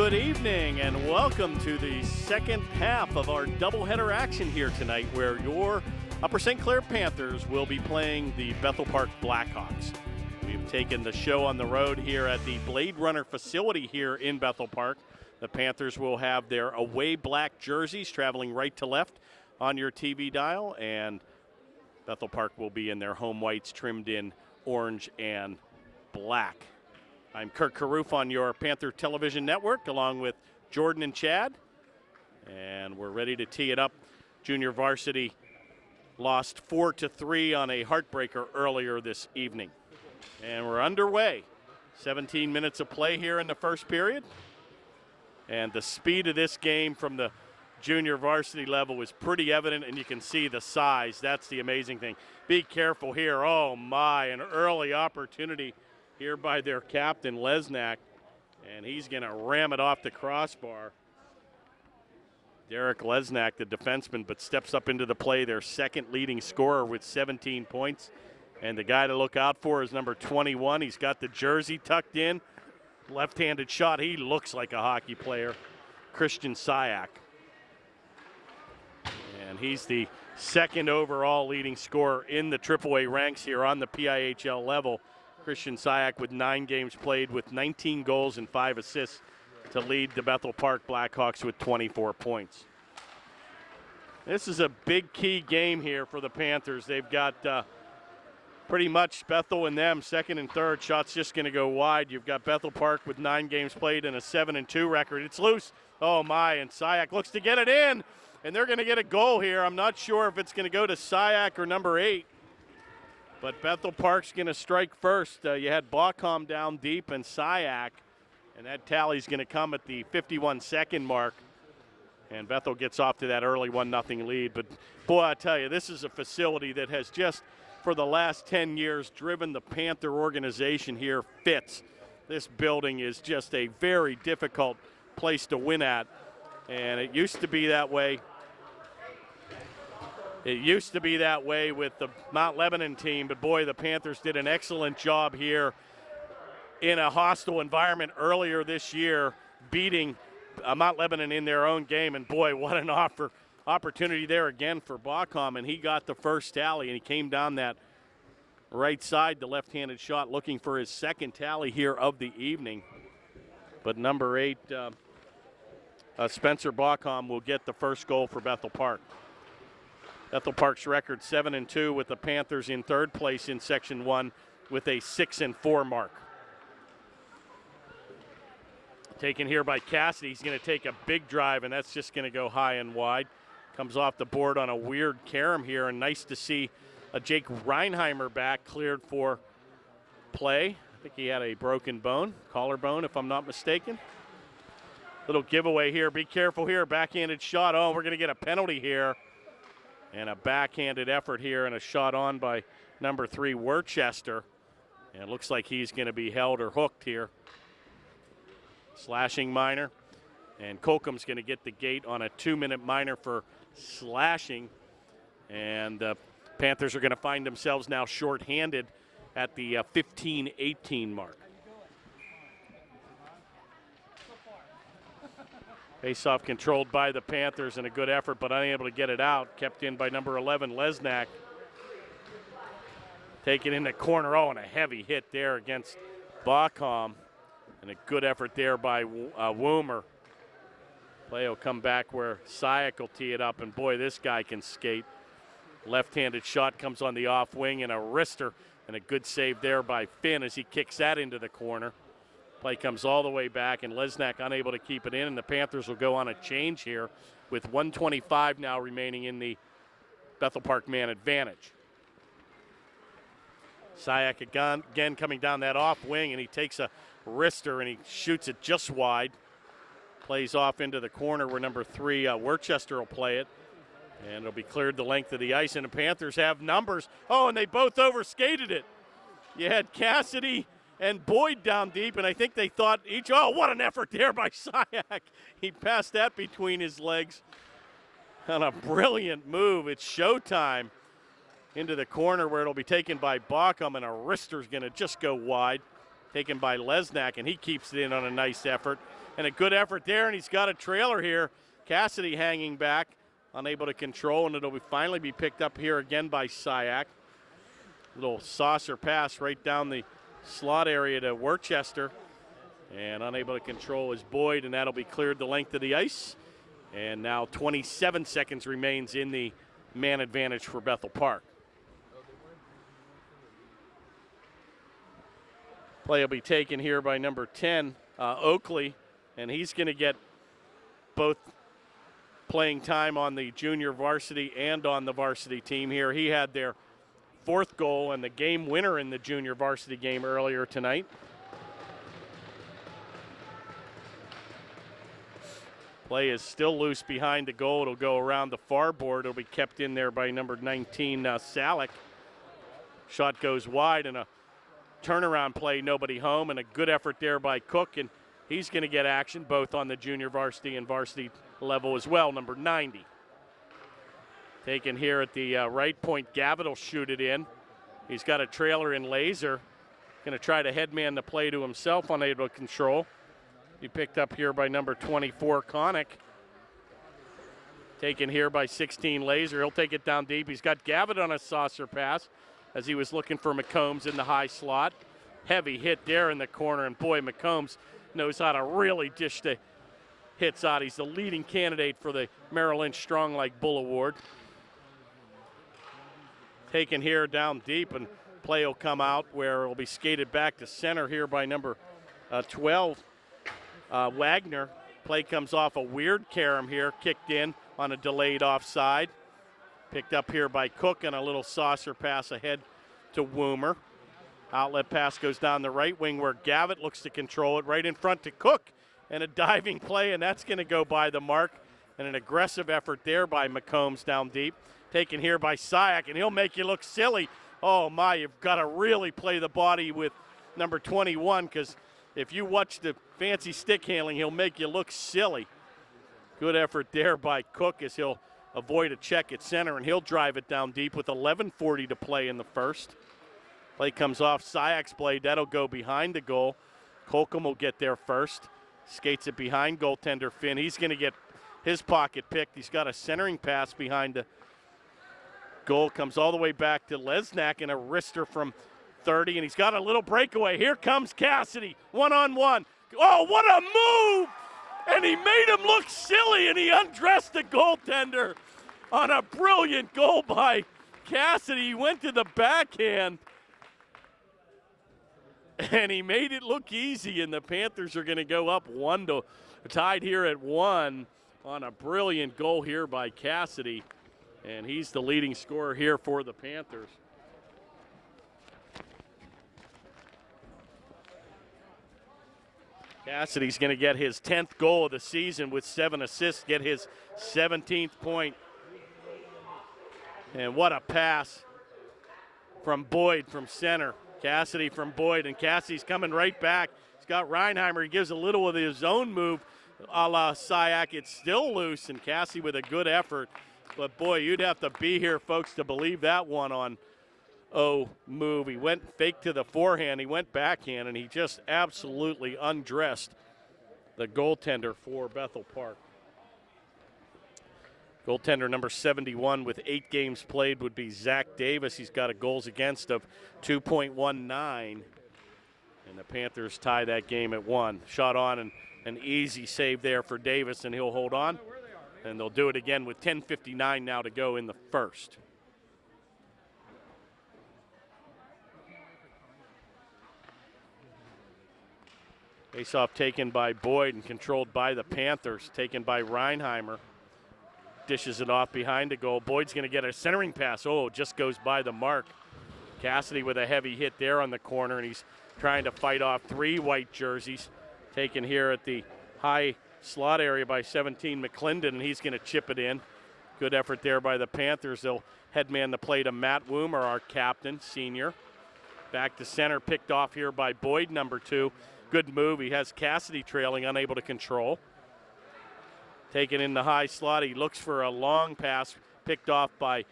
Good evening and welcome to the second half of our doubleheader action here tonight, where your Upper St. Clair Panthers will be playing the Bethel Park Blackhawks. We've taken the show on the road here at the Blade Runner facility here in Bethel Park. The Panthers will have their away black jerseys traveling right to left on your TV dial, and Bethel Park will be in their home whites trimmed in orange and black. I'm Kirk Carruth on your Panther Television Network, along with Jordan and Chad. And we're ready to tee it up. Junior varsity lost 4-3 on a heartbreaker earlier this evening. And we're underway. 17 minutes of play here in the first period. And the speed of this game from the junior varsity level is pretty evident, and you can see the size. That's the amazing thing. Be careful here. Oh, my, an early opportunity here by their captain, Lesnak, and he's going to ram it off the crossbar. Derek Lesnak, the defenseman, but steps up into the play, their second leading scorer with 17 points. And the guy to look out for is number 21. He's got the jersey tucked in. Left-handed shot. He looks like a hockey player. Christian Syak. And he's the second overall leading scorer in the AAA ranks here on the PIHL level. Christian Syak with 9 games played with 19 goals and 5 assists to lead the Bethel Park Blackhawks with 24 points. This is a big key game here for the Panthers. They've got pretty much Bethel and them second and third. Shots just going to go wide. You've got Bethel Park with 9 games played and a 7-2 record. It's loose. Oh, my, and Syak looks to get it in, and they're going to get a goal here. I'm not sure if it's going to go to Syak or number 8. But Bethel Park's going to strike first. You had Baucom down deep and Syak, and that tally's going to come at the 51-second mark. And Bethel gets off to that early 1-0 lead. But, boy, I tell you, this is a facility that has just, for the last 10 years, driven the Panther organization here fits. This building is just a very difficult place to win at, and it used to be that way. It used to be that way with the Mount Lebanon team, but boy, the Panthers did an excellent job here in a hostile environment earlier this year, beating Mount Lebanon in their own game. And boy, what an opportunity there again for Baucom, and he got the first tally, and he came down that right side, the left-handed shot, looking for his second tally here of the evening. But number 8, Spencer Baucom, will get the first goal for Bethel Park. Bethel Park's record 7-2, with the Panthers in third place in Section 1 with a 6-4 mark. Taken here by Cassidy. He's going to take a big drive, and that's just going to go high and wide. Comes off the board on a weird carom here, and nice to see a Jake Reinheimer back, cleared for play. I think he had a broken bone, collarbone if I'm not mistaken. Little giveaway here. Be careful here. Backhanded shot. Oh, we're going to get a penalty here. And a backhanded effort here, and a shot on by number 3, Worcester. And it looks like he's going to be held or hooked here. Slashing minor. And Colcom's going to get the gate on a 2-minute minor for slashing. And the Panthers are going to find themselves now shorthanded at the 15-18 mark. Face-off controlled by the Panthers, and a good effort, but unable to get it out. Kept in by number 11, Lesnak. Taken in the corner. Oh, and a heavy hit there against Baucom. And a good effort there by Woomer. Play will come back where Syak will tee it up, and boy, this guy can skate. Left-handed shot comes on the off wing, and a wrister, and a good save there by Finn as he kicks that into the corner. Play comes all the way back, and Lesnak unable to keep it in, and the Panthers will go on a change here with 1:25 now remaining in the Bethel Park man advantage. Syak again coming down that off wing, and he takes a wrister, and he shoots it just wide. Plays off into the corner where number 3, Worcester, will play it. And it'll be cleared the length of the ice, and the Panthers have numbers. Oh, and they both overskated it. You had Cassidy and Boyd down deep, and I think they thought each, oh, what an effort there by Syak. He passed that between his legs on a brilliant move. It's showtime into the corner where it'll be taken by Baucom, and a wrister's going to just go wide. taken by Lesnak, and he keeps it in on a nice effort. And a good effort there, and he's got a trailer here. Cassidy hanging back, unable to control, and it'll finally be picked up here again by Syak. Little saucer pass right down the slot area to Worcester, and unable to control is Boyd, and that'll be cleared the length of the ice. And now 27 seconds remains in the man advantage for Bethel Park. Play will be taken here by number 10, Oakley, and he's going to get both playing time on the junior varsity and on the varsity team here. He had their 4th goal and the game winner in the junior varsity game earlier tonight. Play is still loose behind the goal. It'll go around the far board. It'll be kept in there by number 19, Salik. Shot goes wide, and a turnaround play, nobody home, and a good effort there by Cook, and he's going to get action both on the junior varsity and varsity level as well, number 90. Taken here at the right point, Gavitt will shoot it in. He's got a trailer in Laser. Going to try to headman the play to himself, unable to control. He picked up here by number 24, Connick. Taken here by 16, Laser. He'll take it down deep. He's got Gavitt on a saucer pass as he was looking for McCombs in the high slot. Heavy hit there in the corner, and boy, McCombs knows how to really dish the hits out. He's the leading candidate for the Merrill Lynch Strong Like Bull Award. Taken here down deep, and play will come out where it will be skated back to center here by number 12, Wagner. Play comes off a weird carom here, kicked in on a delayed offside. Picked up here by Cook, and a little saucer pass ahead to Woomer. Outlet pass goes down the right wing where Gavitt looks to control it right in front to Cook, and a diving play, and that's going to go by the mark, and an aggressive effort there by McCombs down deep. Taken here by Syak, and he'll make you look silly. Oh my, you've got to really play the body with number 21, because if you watch the fancy stick handling, he'll make you look silly. Good effort there by Cook as he'll avoid a check at center, and he'll drive it down deep with 11:40 to play in the first. Play comes off Syak's blade. That'll go behind the goal. Holcomb will get there first. Skates it behind goaltender Finn. He's going to get his pocket picked. He's got a centering pass behind the goal. Comes all the way back to Lesnak, and a wrister from 30, and he's got a little breakaway. Here comes Cassidy, one-on-one. Oh, what a move! And he made him look silly, and he undressed the goaltender on a brilliant goal by Cassidy. He went to the backhand, and he made it look easy, and the Panthers are going to go up tied here at 1 on a brilliant goal here by Cassidy, and he's the leading scorer here for the Panthers. Cassidy's going to get his 10th goal of the season with 7 assists, get his 17th point. And what a pass from Boyd from center. Cassidy from Boyd, and Cassidy's coming right back. He's got Reinheimer. He gives a little of his own move a la Syak. It's still loose, and Cassidy with a good effort. But, boy, you'd have to be here, folks, to believe that one on move. He went fake to the forehand. He went backhand, and he just absolutely undressed the goaltender for Bethel Park. Goaltender number 71 with 8 games played would be Zach Davis. He's got a goals against of 2.19. And the Panthers tie that game at 1. Shot on, and an easy save there for Davis, and he'll hold on. And they'll do it again with 10:59 now to go in the first. Faceoff taken by Boyd and controlled by the Panthers, taken by Reinheimer. Dishes it off behind the goal. Boyd's going to get a centering pass. Oh, just goes by the mark. Cassidy with a heavy hit there on the corner, and he's trying to fight off 3 white jerseys. Taken here at the high slot area by 17, McClendon, and he's going to chip it in. Good effort there by the Panthers. They'll headman the play to Matt Woomer, our captain, senior. Back to center, picked off here by Boyd, number 2. Good move. He has Cassidy trailing, unable to control. Taken in the high slot. He looks for a long pass, picked off by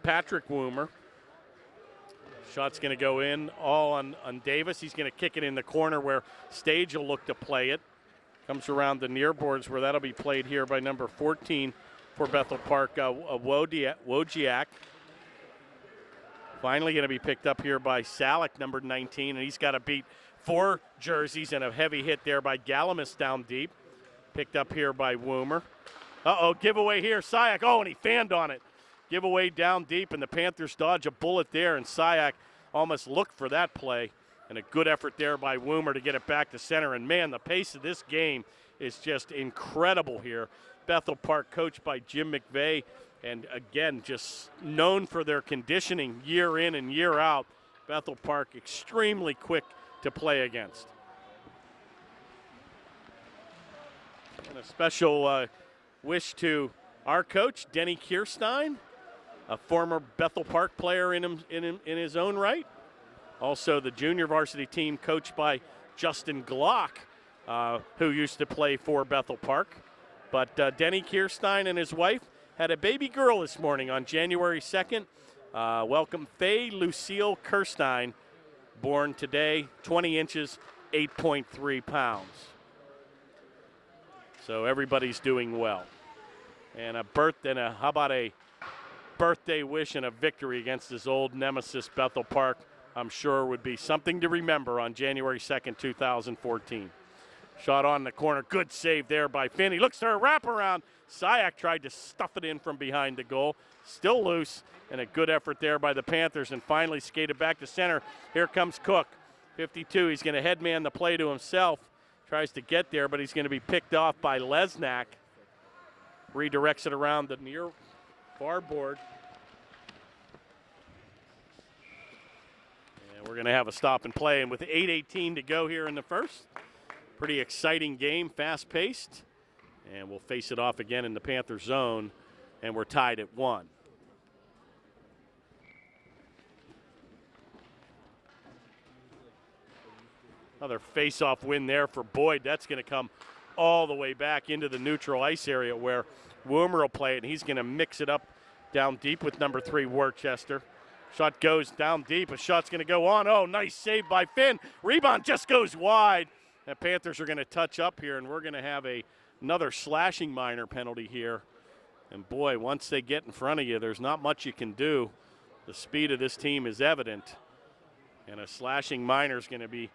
Patrick Woomer. Shot's going to go in all on Davis. He's going to kick it in the corner where Stage will look to play it. Comes around the near boards where that'll be played here by number 14 for Bethel Park, Wojciak. Finally going to be picked up here by Salick, number 19, and he's got to beat 4 jerseys and a heavy hit there by Galamis down deep. Picked up here by Woomer. Giveaway here, Syak. And he fanned on it. Giveaway down deep, and the Panthers dodge a bullet there, and Syak almost looked for that play. And a good effort there by Woomer to get it back to center. And, man, the pace of this game is just incredible here. Bethel Park coached by Jim McVeigh, and, again, just known for their conditioning year in and year out. Bethel Park extremely quick to play against. And a special wish to our coach, Denny Kierstein, a former Bethel Park player in his own right. Also the junior varsity team coached by Justin Glock, who used to play for Bethel Park. But Denny Kierstein and his wife had a baby girl this morning on January 2nd. Welcome Faye Lucille Kirstein, born today, 20 inches, 8.3 pounds. So everybody's doing well. And how about a birthday wish and a victory against his old nemesis, Bethel Park, I'm sure would be something to remember on January 2nd, 2014. Shot on the corner, good save there by Finn. He looks for a wraparound. Syak tried to stuff it in from behind the goal. Still loose, and a good effort there by the Panthers, and finally skated back to center. Here comes Cook, 52. He's going to headman the play to himself. Tries to get there, but he's going to be picked off by Lesnak. Redirects it around the near far board. And we're going to have a stop and play. And with 8:18 to go here in the first, pretty exciting game, fast-paced. And we'll face it off again in the Panther zone, and we're tied at 1. Another face-off win there for Boyd. That's going to come all the way back into the neutral ice area where Woomer will play it, and he's going to mix it up down deep with number 3, Worcester. Shot goes down deep. A shot's going to go on. Oh, nice save by Finn. Rebound just goes wide. The Panthers are going to touch up here, and we're going to have another slashing minor penalty here. And, boy, once they get in front of you, there's not much you can do. The speed of this team is evident. And a slashing minor is going to be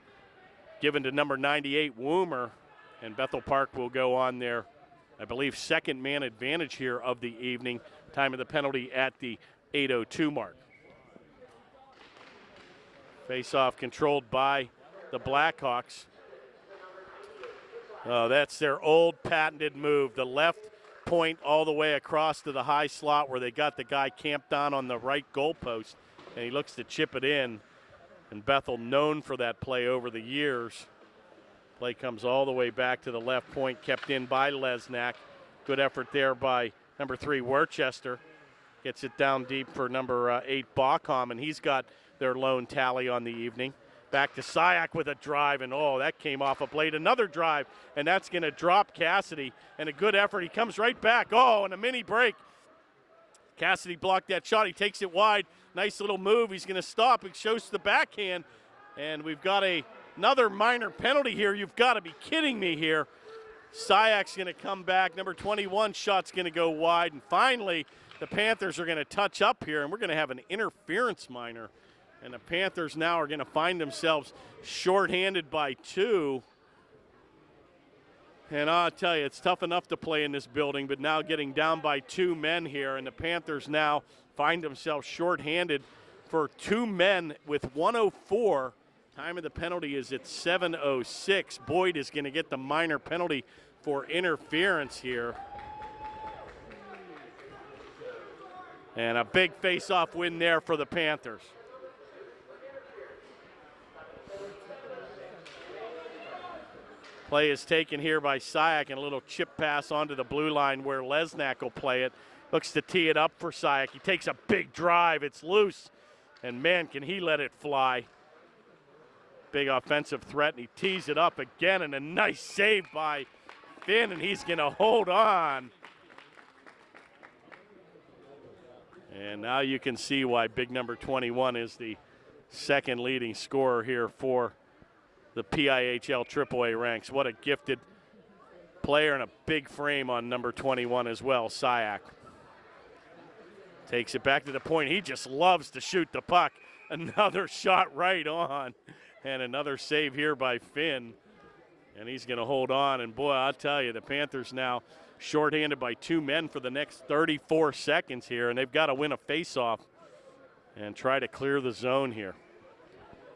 given to number 98, Woomer, and Bethel Park will go on their, I believe, second man advantage here of the evening. Time of the penalty at the 8:02 mark. Face-off controlled by the Blackhawks. Oh, that's their old patented move. The left point all the way across to the high slot where they got the guy camped on the right goalpost, and he looks to chip it in. And Bethel known for that play over the years. Play comes all the way back to the left point, kept in by Lesnak. Good effort there by number 3, Worcester. Gets it down deep for number 8, Bacham, and he's got their lone tally on the evening. Back to Syak with a drive, and that came off a blade. Another drive, and that's going to drop Cassidy. And a good effort. He comes right back. And a mini break. Cassidy blocked that shot. He takes it wide. Nice little move. He's going to stop. It shows the backhand. And we've got another minor penalty here. You've got to be kidding me here. Syak's going to come back. Number 21 shot's going to go wide. And finally, the Panthers are going to touch up here, and we're going to have an interference minor. And the Panthers now are going to find themselves shorthanded by 2. And I'll tell you, it's tough enough to play in this building, but now getting down by 2 men here, and the Panthers now find themselves shorthanded for 2 men with 1:04. Time of the penalty is at 7:06. Boyd is going to get the minor penalty for interference here. And a big face-off win there for the Panthers. Play is taken here by Syak, and a little chip pass onto the blue line where Lesnak will play it. Looks to tee it up for Syak. He takes a big drive. It's loose, and, man, can he let it fly. Big offensive threat, and he tees it up again, and a nice save by Finn, and he's going to hold on. And now you can see why big number 21 is the second leading scorer here for the PIHL AAA ranks. What a gifted player and a big frame on number 21 as well, Syak. Takes it back to the point. He just loves to shoot the puck. Another shot right on. And another save here by Finn. And he's going to hold on. And, boy, I'll tell you, the Panthers now shorthanded by 2 men for the next 34 seconds here. And they've got to win a faceoff and try to clear the zone here.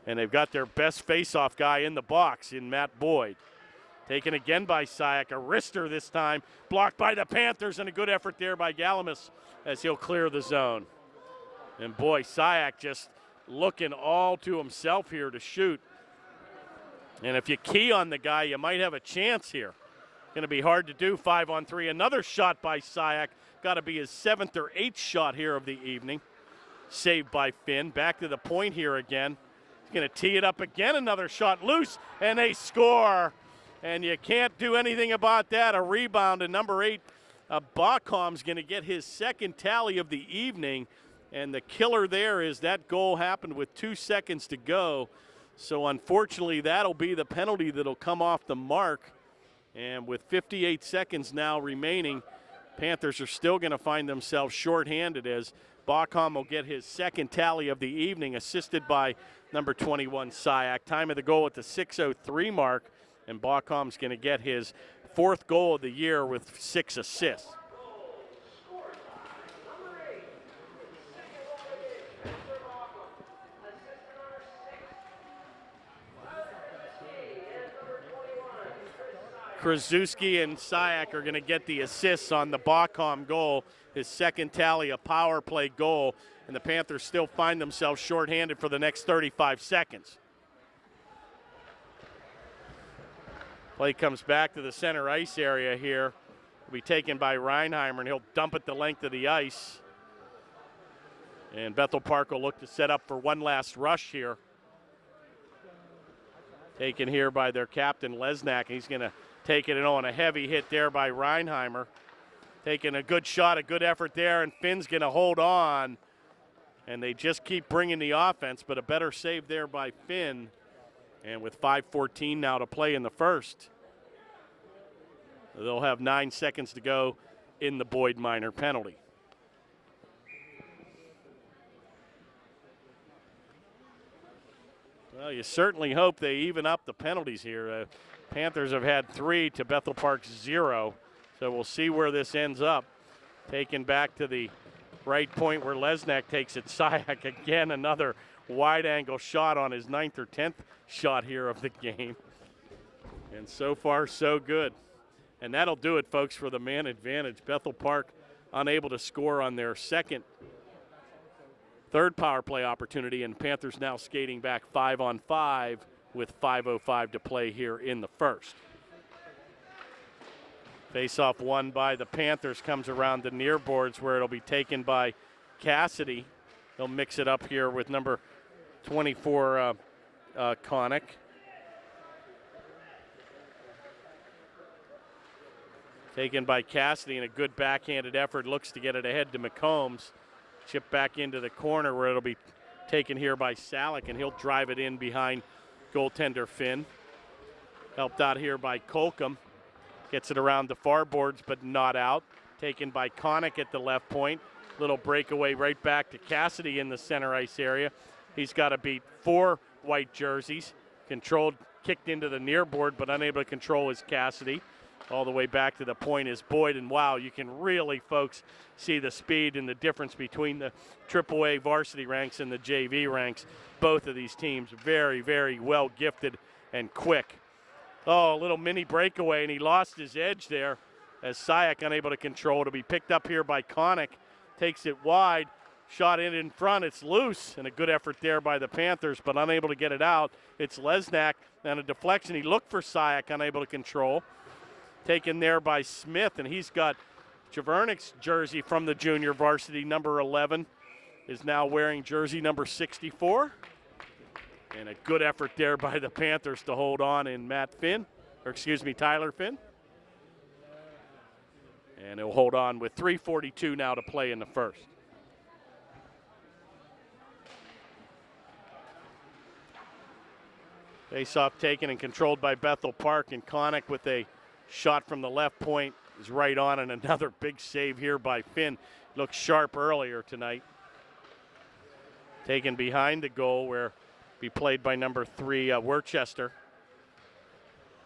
And they've got their best faceoff guy in the box in Matt Boyd. Taken again by Syak, a wrister this time, blocked by the Panthers, and a good effort there by Galamus as he'll clear the zone. And boy, Syak just looking all to himself here to shoot. And if you key on the guy, you might have a chance here. Going to be hard to do 5-on-3. Another shot by Syak, got to be his 7th or 8th shot here of the evening. Saved by Finn, back to the point here again. He's going to tee it up again, another shot loose, and they score. And you can't do anything about that. A rebound, and number 8, Bachom's going to get his 2nd tally of the evening. And the killer there is that goal happened with 2 seconds to go. So unfortunately, that'll be the penalty that'll come off the mark. And with 58 seconds now remaining, Panthers are still going to find themselves shorthanded as Bachom will get his 2nd tally of the evening, assisted by number 21, Syak. Time of the goal at the 6:03 mark. And Bachom's going to get his 4th goal of the year with 6 assists. Krasuski and Syak are going to get the assists on the Bachom goal, his 2nd tally, a power play goal, and the Panthers still find themselves shorthanded for the next 35 seconds. Play comes back to the center ice area here. Will be taken by Reinheimer, and he'll dump it the length of the ice. And Bethel Park will look to set up for one last rush here. Taken here by their captain, Lesnak. He's going to take it in on a heavy hit there by Reinheimer. Taking a good shot, a good effort there, and Finn's going to hold on. And they just keep bringing the offense, but a better save there by Finn. And with 5:14 now to play in the first, they'll have 9 seconds to go in the Boyd minor penalty. Well, you certainly hope they even up the penalties here. Panthers have had 3 to Bethel Park's 0, so we'll see where this ends up. Taken back to the right point where Lesnak takes it. Syak again, another wide-angle shot on his 9th or 10th shot here of the game. And so far, so good. And that'll do it, folks, for the man advantage. Bethel Park unable to score on their 3rd power play opportunity, and Panthers now skating back 5-on-5 with 5:05 to play here in the first. Face-off won by the Panthers comes around the near boards where it'll be taken by Cassidy. He'll mix it up here with number 24, Connick. Taken by Cassidy, and a good backhanded effort. Looks to get it ahead to McCombs. Chip back into the corner where it'll be taken here by Salik, and he'll drive it in behind goaltender Finn. Helped out here by Colcom. Gets it around the far boards, but not out. Taken by Connick at the left point. Little breakaway right back to Cassidy in the center ice area. He's got to beat 4 white jerseys. Controlled, kicked into the near board, but unable to control his Cassidy. All the way back to the point is Boyd, and wow, you can really, folks, see the speed and the difference between the AAA varsity ranks and the JV ranks. Both of these teams very, very well gifted and quick. Oh, a little mini breakaway, and he lost his edge there as Syak unable to control. To be picked up here by Connick. Takes it wide, shot in front, it's loose, and a good effort there by the Panthers, but unable to get it out. It's Lesnak, and a deflection. He looked for Syak, unable to control. Taken there by Smith, and he's got Javernick's jersey from the junior varsity. Number 11 is now wearing jersey number 64. And a good effort there by the Panthers to hold on in Tyler Finn. And he'll hold on with 3:42 now to play in the first. Face-off taken and controlled by Bethel Park, and Connick with a shot from the left point is right on, and another big save here by Finn. Looked sharp earlier tonight. Taken behind the goal where be played by number 3, Worcester.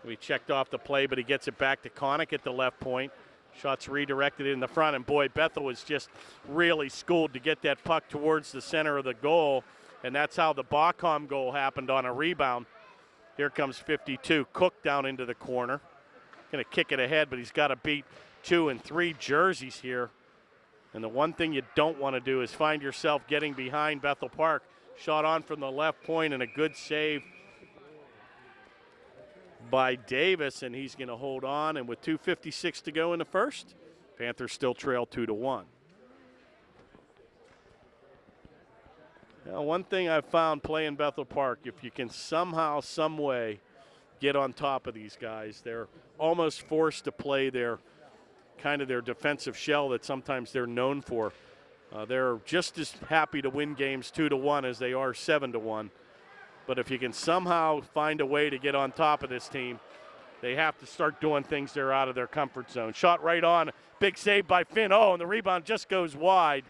We checked off the play, but he gets it back to Connick at the left point. Shots redirected in the front, and boy, Bethel was just really schooled to get that puck towards the center of the goal, and that's how the Bacom goal happened on a rebound. Here comes 52, Cook down into the corner. Gonna kick it ahead, but he's got to beat 2 and 3 jerseys here. And the one thing you don't want to do is find yourself getting behind Bethel Park. Shot on from the left point and a good save by Davis, and he's going to hold on. And with 2:56 to go in the first, Panthers still trail 2-1. Now, one thing I've found playing Bethel Park, if you can somehow, some way get on top of these guys, they're almost forced to play their kind of their defensive shell that sometimes they're known for. They're just as happy to win games 2-1 as they are 7-1. But if you can somehow find a way to get on top of this team, they have to start doing things that are out of their comfort zone. Shot right on, big save by Finn. Oh, and the rebound just goes wide.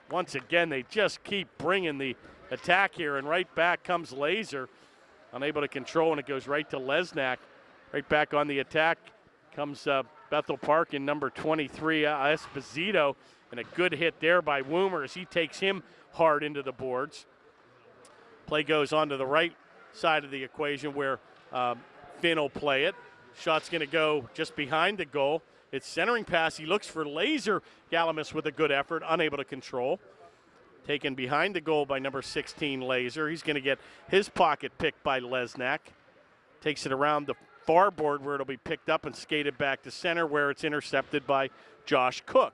Once again, they just keep bringing the attack here, and right back comes Laser. Unable to control, and it goes right to Lesnak. Right back on the attack comes Bethel Park in number 23, Esposito, and a good hit there by Woomer as he takes him hard into the boards. Play goes on to the right side of the equation where Finn will play it. Shot's going to go just behind the goal. It's centering pass. He looks for Laser. Galamus with a good effort, unable to control. Taken behind the goal by number 16, Laser. He's going to get his pocket picked by Lesnak. Takes it around the far board where it'll be picked up and skated back to center where it's intercepted by Josh Cook.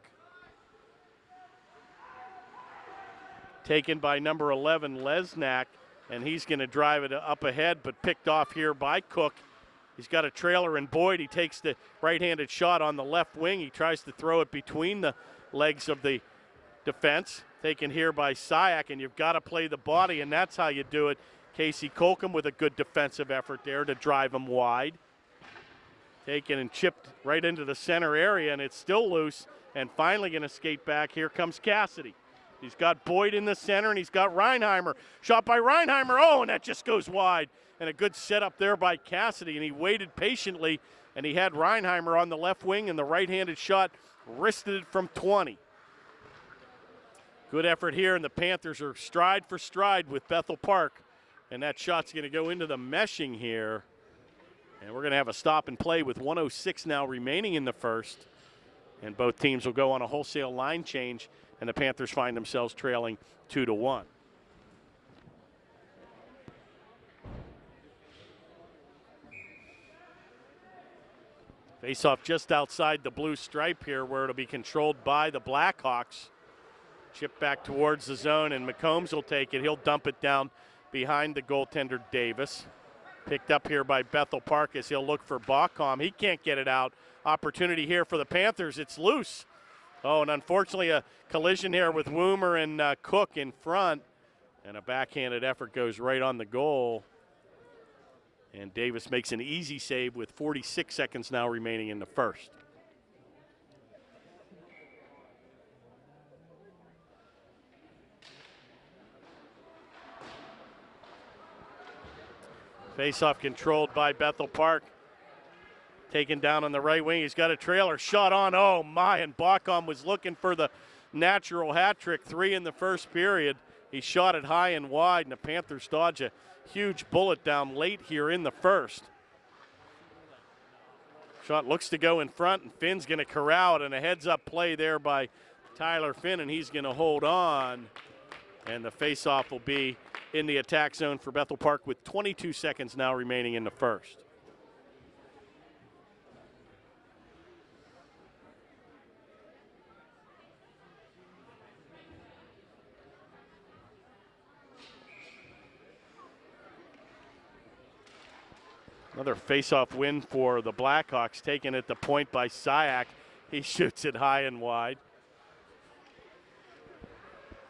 Taken by number 11, Lesnak, and he's going to drive it up ahead, but picked off here by Cook. He's got a trailer, and Boyd, he takes the right-handed shot on the left wing. He tries to throw it between the legs of the defense. Taken here by Syak, and you've got to play the body, and that's how you do it. Casey Colcom with a good defensive effort there to drive him wide. Taken and chipped right into the center area, and it's still loose, and finally going to skate back. Here comes Cassidy. He's got Boyd in the center, and he's got Reinheimer. Shot by Reinheimer. Oh, and that just goes wide. And a good setup there by Cassidy, and he waited patiently, and he had Reinheimer on the left wing, and the right-handed shot wristed it from 20. Good effort here, and the Panthers are stride for stride with Bethel Park. And that shot's going to go into the meshing here. And we're going to have a stop and play with 1:06 now remaining in the first. And both teams will go on a wholesale line change, and the Panthers find themselves trailing 2-1. Face-off just outside the blue stripe here where it'll be controlled by the Blackhawks. Chip back towards the zone, and McCombs will take it. He'll dump it down behind the goaltender Davis. Picked up here by Bethel Park as he'll look for Bacom. He can't get it out. Opportunity here for the Panthers. It's loose. Oh, and unfortunately a collision here with Woomer and Cook in front. And a backhanded effort goes right on the goal. And Davis makes an easy save with 46 seconds now remaining in the first. Face-off controlled by Bethel Park. Taken down on the right wing. He's got a trailer. Shot on. Oh, my. And Bacom was looking for the natural hat trick. 3 in the first period. He shot it high and wide, and the Panthers dodge a huge bullet down late here in the first. Shot looks to go in front, and Finn's going to corral it, and a heads-up play there by Tyler Finn, and he's going to hold on. And the face-off will be in the attack zone for Bethel Park with 22 seconds now remaining in the first. Another face-off win for the Blackhawks, taken at the point by Syak. He shoots it high and wide.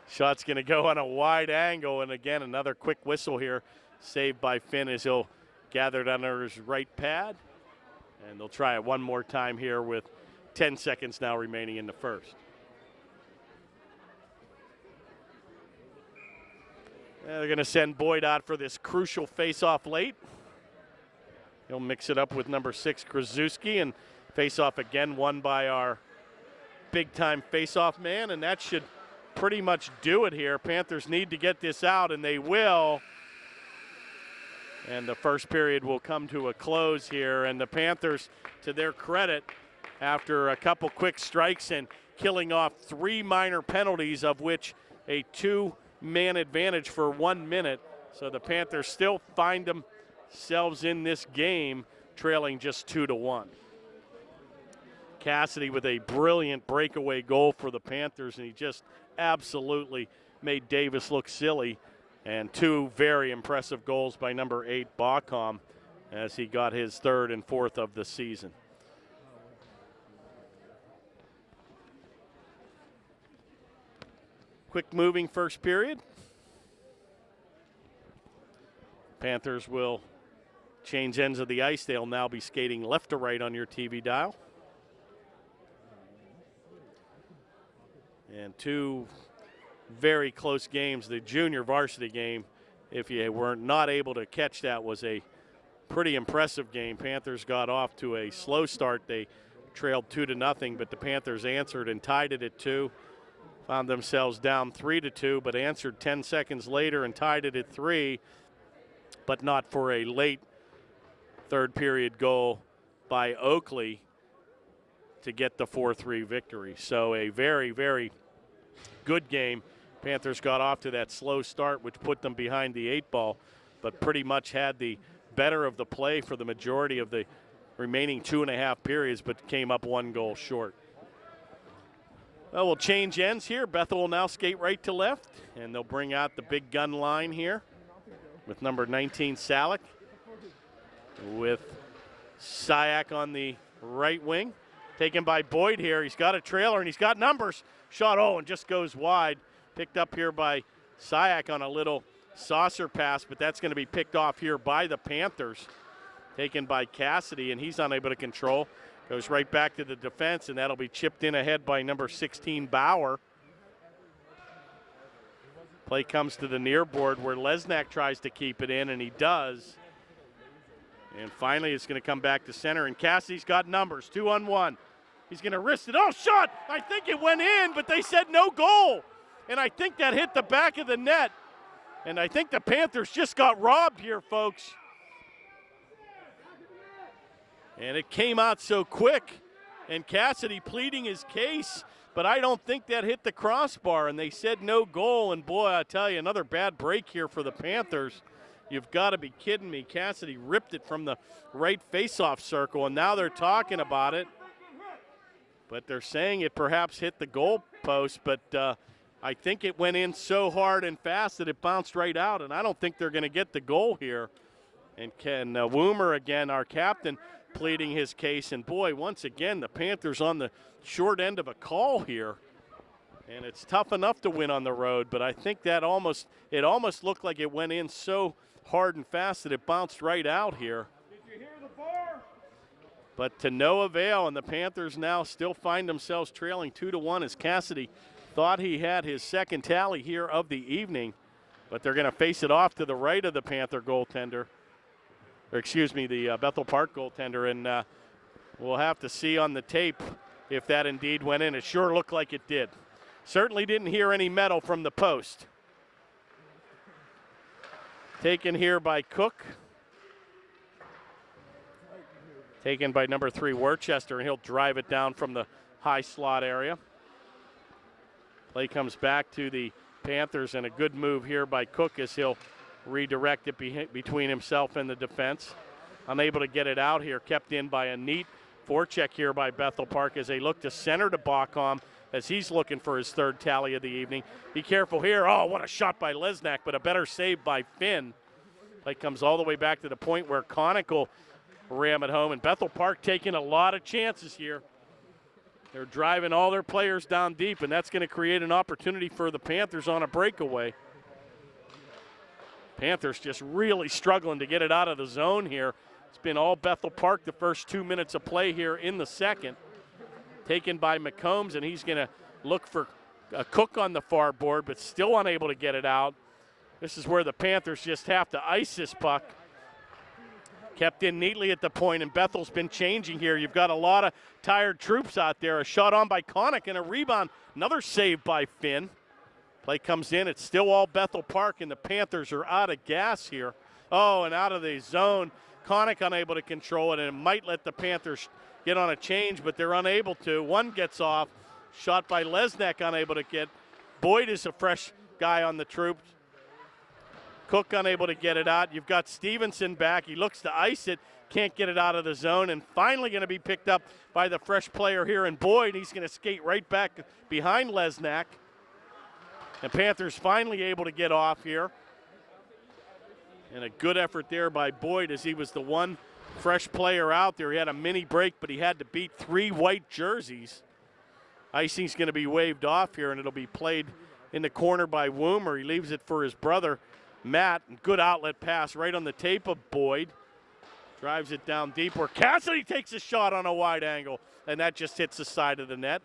Shot's going to go on a wide angle, and again, another quick whistle here, saved by Finn as he'll gathered under his right pad. And they'll try it one more time here with 10 seconds now remaining in the first. They're going to send Boyd out for this crucial face-off late. He'll mix it up with number 6, Krasuski, and face-off again won by our big-time face-off man, and that should pretty much do it here. Panthers need to get this out, and they will. And the first period will come to a close here, and the Panthers, to their credit, after a couple quick strikes and killing off 3 minor penalties, of which a 2-man advantage for 1 minute. So the Panthers still find themselves in this game trailing just 2-1. Cassidy with a brilliant breakaway goal for the Panthers, and he just absolutely made Davis look silly. And 2 very impressive goals by number 8, Bacom, as he got his 3rd and 4th of the season. Quick moving first period. Panthers will change ends of the ice. They'll now be skating left to right on your TV dial. And 2 very close games. The junior varsity game, if you were not able to catch that, was a pretty impressive game. Panthers got off to a slow start. They trailed 2-0, but the Panthers answered and tied it at 2. Found themselves down 3-2, but answered 10 seconds later and tied it at 3, but not for a late third period goal by Oakley to get the 4-3 victory. So a very, very good game. Panthers got off to that slow start, which put them behind the 8 ball, but pretty much had the better of the play for the majority of the remaining 2.5 periods, but came up 1 goal short. Well, we'll change ends here. Bethel will now skate right to left, and they'll bring out the big gun line here with number 19, Salick, with Syak on the right wing. Taken by Boyd here. He's got a trailer, and he's got numbers. Shot, and just goes wide. Picked up here by Syak on a little saucer pass, but that's going to be picked off here by the Panthers. Taken by Cassidy, and he's unable to control. Goes right back to the defense, and that'll be chipped in ahead by number 16, Bauer. Play comes to the near board where Lesnak tries to keep it in, and he does. And finally, it's going to come back to center, and Cassidy's got numbers, 2-on-1. He's going to wrist it. Oh, shot! I think it went in, but they said no goal. And I think that hit the back of the net. And I think the Panthers just got robbed here, folks. And it came out so quick. And Cassidy pleading his case, but I don't think that hit the crossbar. And they said no goal. And boy, I tell you, another bad break here for the Panthers. You've got to be kidding me. Cassidy ripped it from the right faceoff circle, and now they're talking about it. But they're saying it perhaps hit the goal post, but I think it went in so hard and fast that it bounced right out, and I don't think they're going to get the goal here. And Ken Woomer, again, our captain, pleading his case. And boy, once again, the Panthers on the short end of a call here. And it's tough enough to win on the road, but I think that almost looked like it went in so hard and fast that it bounced right out here. Did you hear the bar? But to no avail, and the Panthers now still find themselves trailing 2-1 as Cassidy thought he had his second tally here of the evening, but they're going to face it off to the right of the Panther goaltender, or excuse me, the Bethel Park goaltender, and we'll have to see on the tape if that indeed went in. It sure looked like it did. Certainly didn't hear any metal from the post. Taken here by Cook. Taken by number 3, Worcester, and he'll drive it down from the high slot area. Play comes back to the Panthers, and a good move here by Cook as he'll redirect it between himself and the defense. Unable to get it out here, kept in by a neat forecheck here by Bethel Park as they look to center to Bacom as he's looking for his 3rd tally of the evening. Be careful here. Oh, what a shot by Lesnak, but a better save by Finn. Play comes all the way back to the point where Connick will ram it home, and Bethel Park taking a lot of chances here. They're driving all their players down deep, and that's going to create an opportunity for the Panthers on a breakaway. Panthers just really struggling to get it out of the zone here. It's been all Bethel Park the first 2 minutes of play here in the second. Taken by McCombs, and he's going to look for a Cook on the far board, but still unable to get it out. This is where the Panthers just have to ice this puck. Kept in neatly at the point, and Bethel's been changing here. You've got a lot of tired troops out there. A shot on by Connick and a rebound. Another save by Finn. Play comes in. It's still all Bethel Park, and the Panthers are out of gas here. Oh, and out of the zone. Connick unable to control it, and it might let the Panthers get on a change, but they're unable to. One gets off. Shot by Lesnak, unable to get. Boyd is a fresh guy on the troops. Cook unable to get it out. You've got Stevenson back. He looks to ice it. Can't get it out of the zone, and finally going to be picked up by the fresh player here in Boyd. He's going to skate right back behind Lesnak. And Panthers finally able to get off here. And a good effort there by Boyd as he was the one fresh player out there. He had a mini break, but he had to beat 3 white jerseys. Icing's going to be waved off here, and it'll be played in the corner by Woomer. He leaves it for his brother, Matt. And good outlet pass right on the tape of Boyd. Drives it down deep where Cassidy takes a shot on a wide angle, and that just hits the side of the net.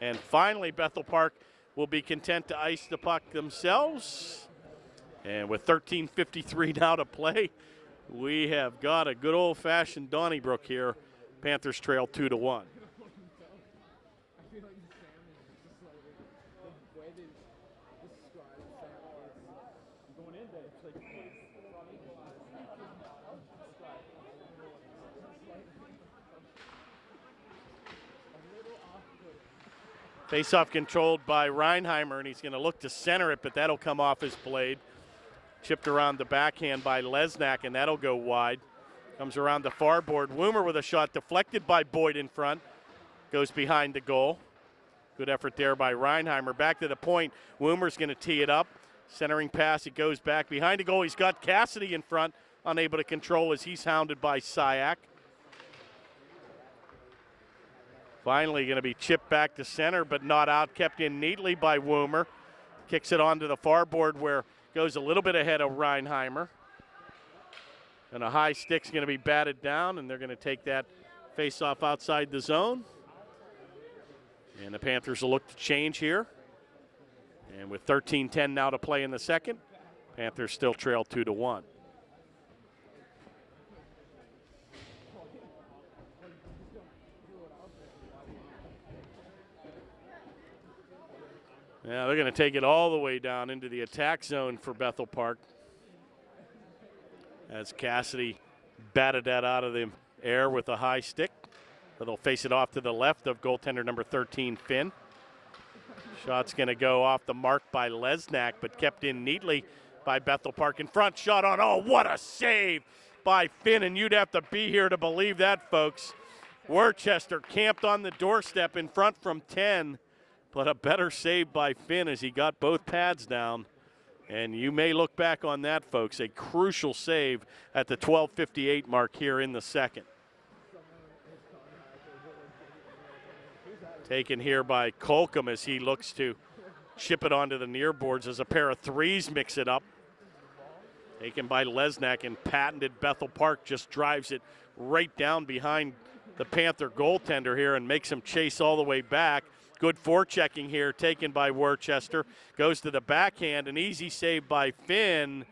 And finally, Bethel Park will be content to ice the puck themselves. And with 13:53 now to play, we have got a good old-fashioned Donnybrook here. Panthers trail 2-1. Face-off controlled by Reinheimer, and he's going to look to center it, but that'll come off his blade. Chipped around the backhand by Lesnak, and that'll go wide. Comes around the far board. Woomer with a shot deflected by Boyd in front. Goes behind the goal. Good effort there by Reinheimer. Back to the point. Woomer's going to tee it up. Centering pass. It goes back behind the goal. He's got Cassidy in front. Unable to control as he's hounded by Syak. Finally going to be chipped back to center, but not out. Kept in neatly by Woomer. Kicks it onto the far board where goes a little bit ahead of Reinheimer. And a high stick's going to be batted down, and they're going to take that face-off outside the zone. And the Panthers will look to change here. And with 13:10 now to play in the second, Panthers still trail 2-1. Yeah, they're going to take it all the way down into the attack zone for Bethel Park. As Cassidy batted that out of the air with a high stick. But they'll face it off to the left of goaltender number 13, Finn. Shot's going to go off the mark by Lesnak, but kept in neatly by Bethel Park in front. Shot on. Oh, what a save by Finn, and you'd have to be here to believe that, folks. Worcester camped on the doorstep in front from 10. But a better save by Finn as he got both pads down. And you may look back on that, folks. A crucial save at the 12:58 mark here in the second. Taken here by Colcom as he looks to chip it onto the near boards as a pair of threes mix it up. Taken by Lesnak, and patented Bethel Park just drives it right down behind the Panther goaltender here and makes him chase all the way back. Good forechecking here, taken by Worcester. Goes to the backhand, an easy save by Finn,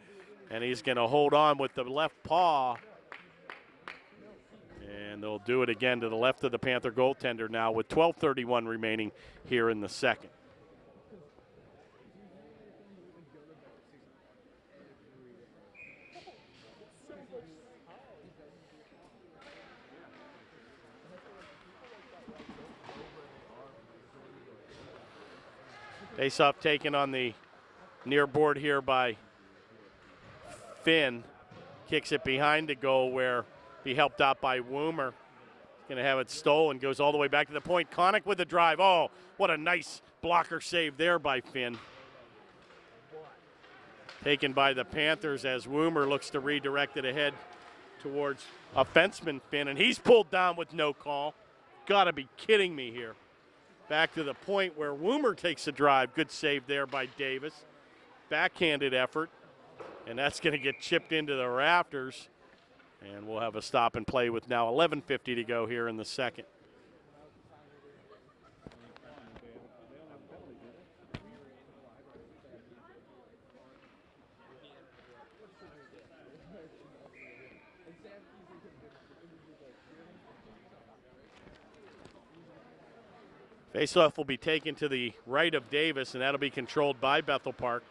and he's going to hold on with the left paw. And they'll do it again to the left of the Panther goaltender now with 12:31 remaining here in the second. Face-off taken on the near board here by Finn. Kicks it behind the goal where he helped out by Woomer. Going to have it stolen. Goes all the way back to the point. Connick with the drive. Oh, what a nice blocker save there by Finn. Taken by the Panthers as Woomer looks to redirect it ahead towards offenseman Finn. And he's pulled down with no call. Got to be kidding me here. Back to the point where Woomer takes a drive. Good save there by Davis. Backhanded effort. and that's going to get chipped into the rafters. And we'll have a stop and play with now 11:50 to go here in the second. Faceoff will be taken to the right of Davis, and that'll be controlled by Bethel Park.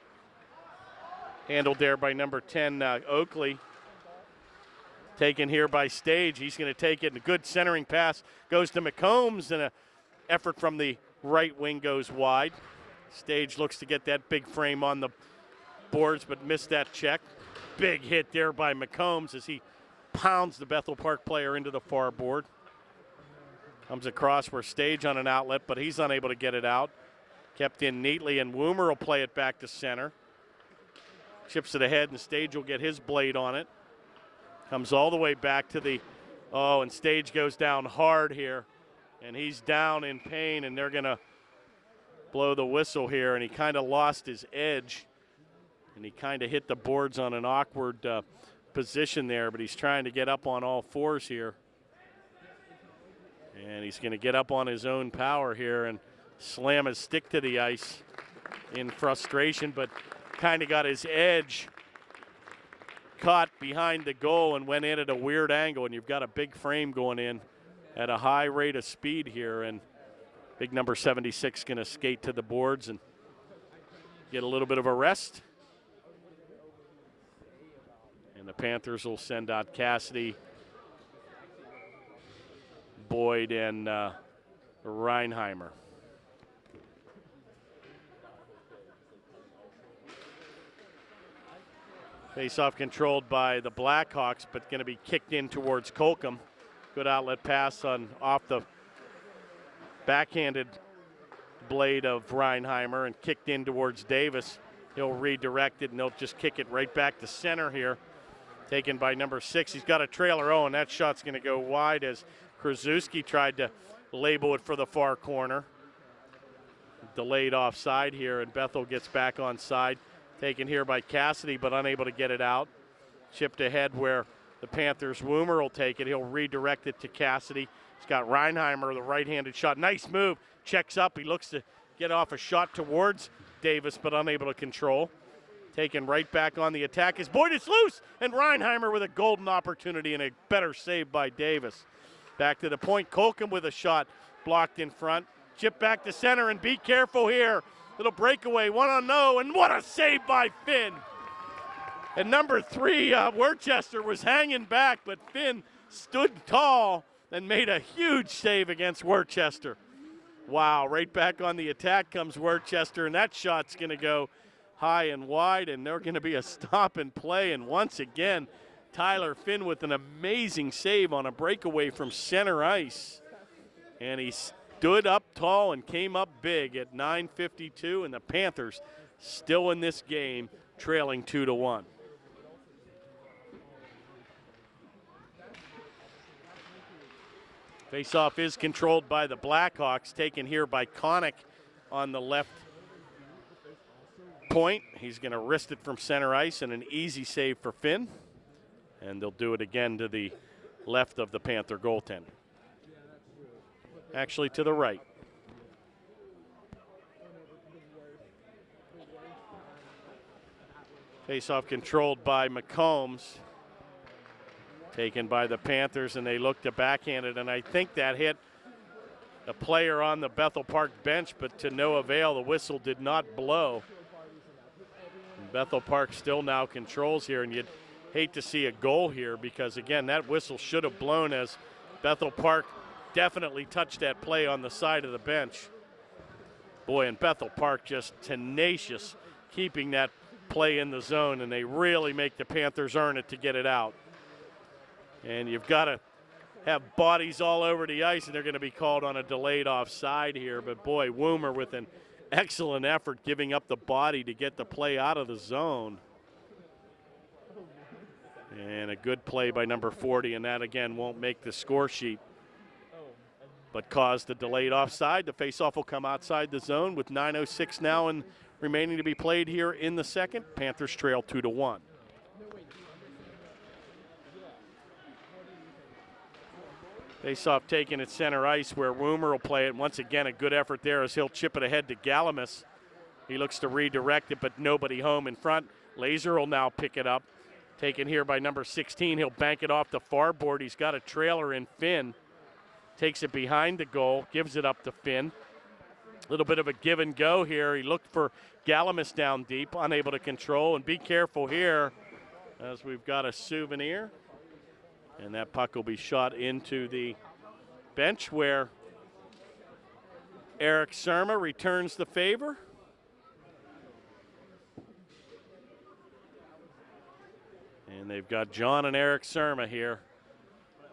Handled there by number 10, Oakley. Taken here by Stage. He's going to take it, and a good centering pass goes to McCombs, and an effort from the right wing goes wide. Stage looks to get that big frame on the boards, but missed that check. Big hit there by McCombs as he pounds the Bethel Park player into the far board. Comes across where Stage on an outlet, but he's unable to get it out. Kept in neatly, and Woomer will play it back to center. Chips it ahead, and Stage will get his blade on it. Comes all the way back to the, and Stage goes down hard here. And he's down in pain, and they're going to blow the whistle here. And he kind of lost his edge, and he kind of hit the boards on an awkward position there, but he's trying to get up on all fours here. And he's going to get up on his own power here and slam his stick to the ice in frustration, but kind of got his edge caught behind the goal and went in at a weird angle, and you've got a big frame going in at a high rate of speed here, and big number 76 going to skate to the boards and get a little bit of a rest. And the Panthers will send out Cassidy, Boyd, and Reinheimer. Face-off controlled by the Blackhawks, but going to be kicked in towards Colcom. Good outlet pass off the backhanded blade of Reinheimer and kicked in towards Davis. He'll redirect it, and they'll just kick it right back to center here. Taken by number 6. He's got a trailer. And that shot's going to go wide as Krasuski tried to label it for the far corner. Delayed offside here, and Bethel gets back on side. Taken here by Cassidy, but unable to get it out. Chipped ahead where the Panthers' Woomer will take it. He'll redirect it to Cassidy. He's got Reinheimer, the right-handed shot. Nice move. Checks up. He looks to get off a shot towards Davis, but unable to control. Taken right back on the attack as Boyd is loose, and Reinheimer with a golden opportunity and a better save by Davis. Back to the point. Colcom with a shot blocked in front. Chip back to center, and be careful here. Little breakaway, 1-0, and what a save by Finn. And number 3, Worcester was hanging back, but Finn stood tall and made a huge save against Worcester. Wow, right back on the attack comes Worcester, and that shot's going to go high and wide, and they're going to be a stop and play. And once again, Tyler Finn with an amazing save on a breakaway from center ice. And he stood up tall and came up big at 9:52, and the Panthers still in this game, trailing 2-1. Faceoff is controlled by the Blackhawks, taken here by Connick on the left point. He's going to wrist it from center ice, and an easy save for Finn. And they'll do it again to the left of the Panther goaltender. Actually, to the right. Faceoff controlled by McCombs. Taken by the Panthers, and they look to backhand it, and I think that hit a player on the Bethel Park bench, but to no avail. The whistle did not blow. And Bethel Park still now controls here, and you'd hate to see a goal here because, again, that whistle should have blown as Bethel Park definitely touched that play on the side of the bench. Boy, and Bethel Park just tenacious keeping that play in the zone, and they really make the Panthers earn it to get it out. And you've got to have bodies all over the ice, and they're going to be called on a delayed offside here. But, boy, Woomer with an excellent effort giving up the body to get the play out of the zone. And a good play by number 40, and that, again, won't make the score sheet, but caused the delayed offside. The faceoff will come outside the zone with 9:06 now and remaining to be played here in the second. Panthers trail 2-1. Face-off taken at center ice where Woomer will play it. Once again, a good effort there as he'll chip it ahead to Galamus. He looks to redirect it, but nobody home in front. Laser will now pick it up. Taken here by number 16. He'll bank it off the far board. He's got a trailer in Finn. Takes it behind the goal, gives it up to Finn. A little bit of a give and go here. He looked for Galamus down deep, unable to control. And be careful here as we've got a souvenir. And that puck will be shot into the bench where Eric Surma returns the favor. And they've got John and Eric Surma here,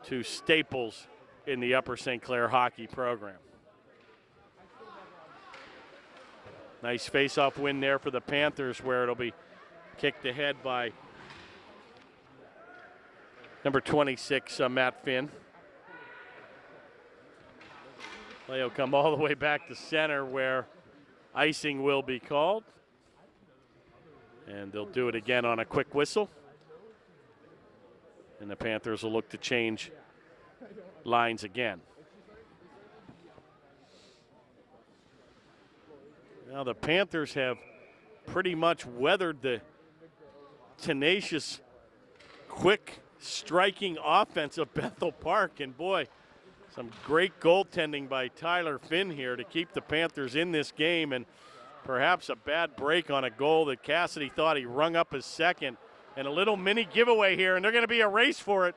two staples in the Upper St. Clair hockey program. Nice face-off win there for the Panthers where it'll be kicked ahead by number 26, Matt Finn. Play will come all the way back to center where icing will be called. And they'll do it again on a quick whistle. And the Panthers will look to change lines again. Now the Panthers have pretty much weathered the tenacious, quick striking offense of Bethel Park. And boy, some great goaltending by Tyler Finn here to keep the Panthers in this game. And perhaps a bad break on a goal that Cassidy thought he rung up his second. And a little mini giveaway here, and they're going to be a race for it.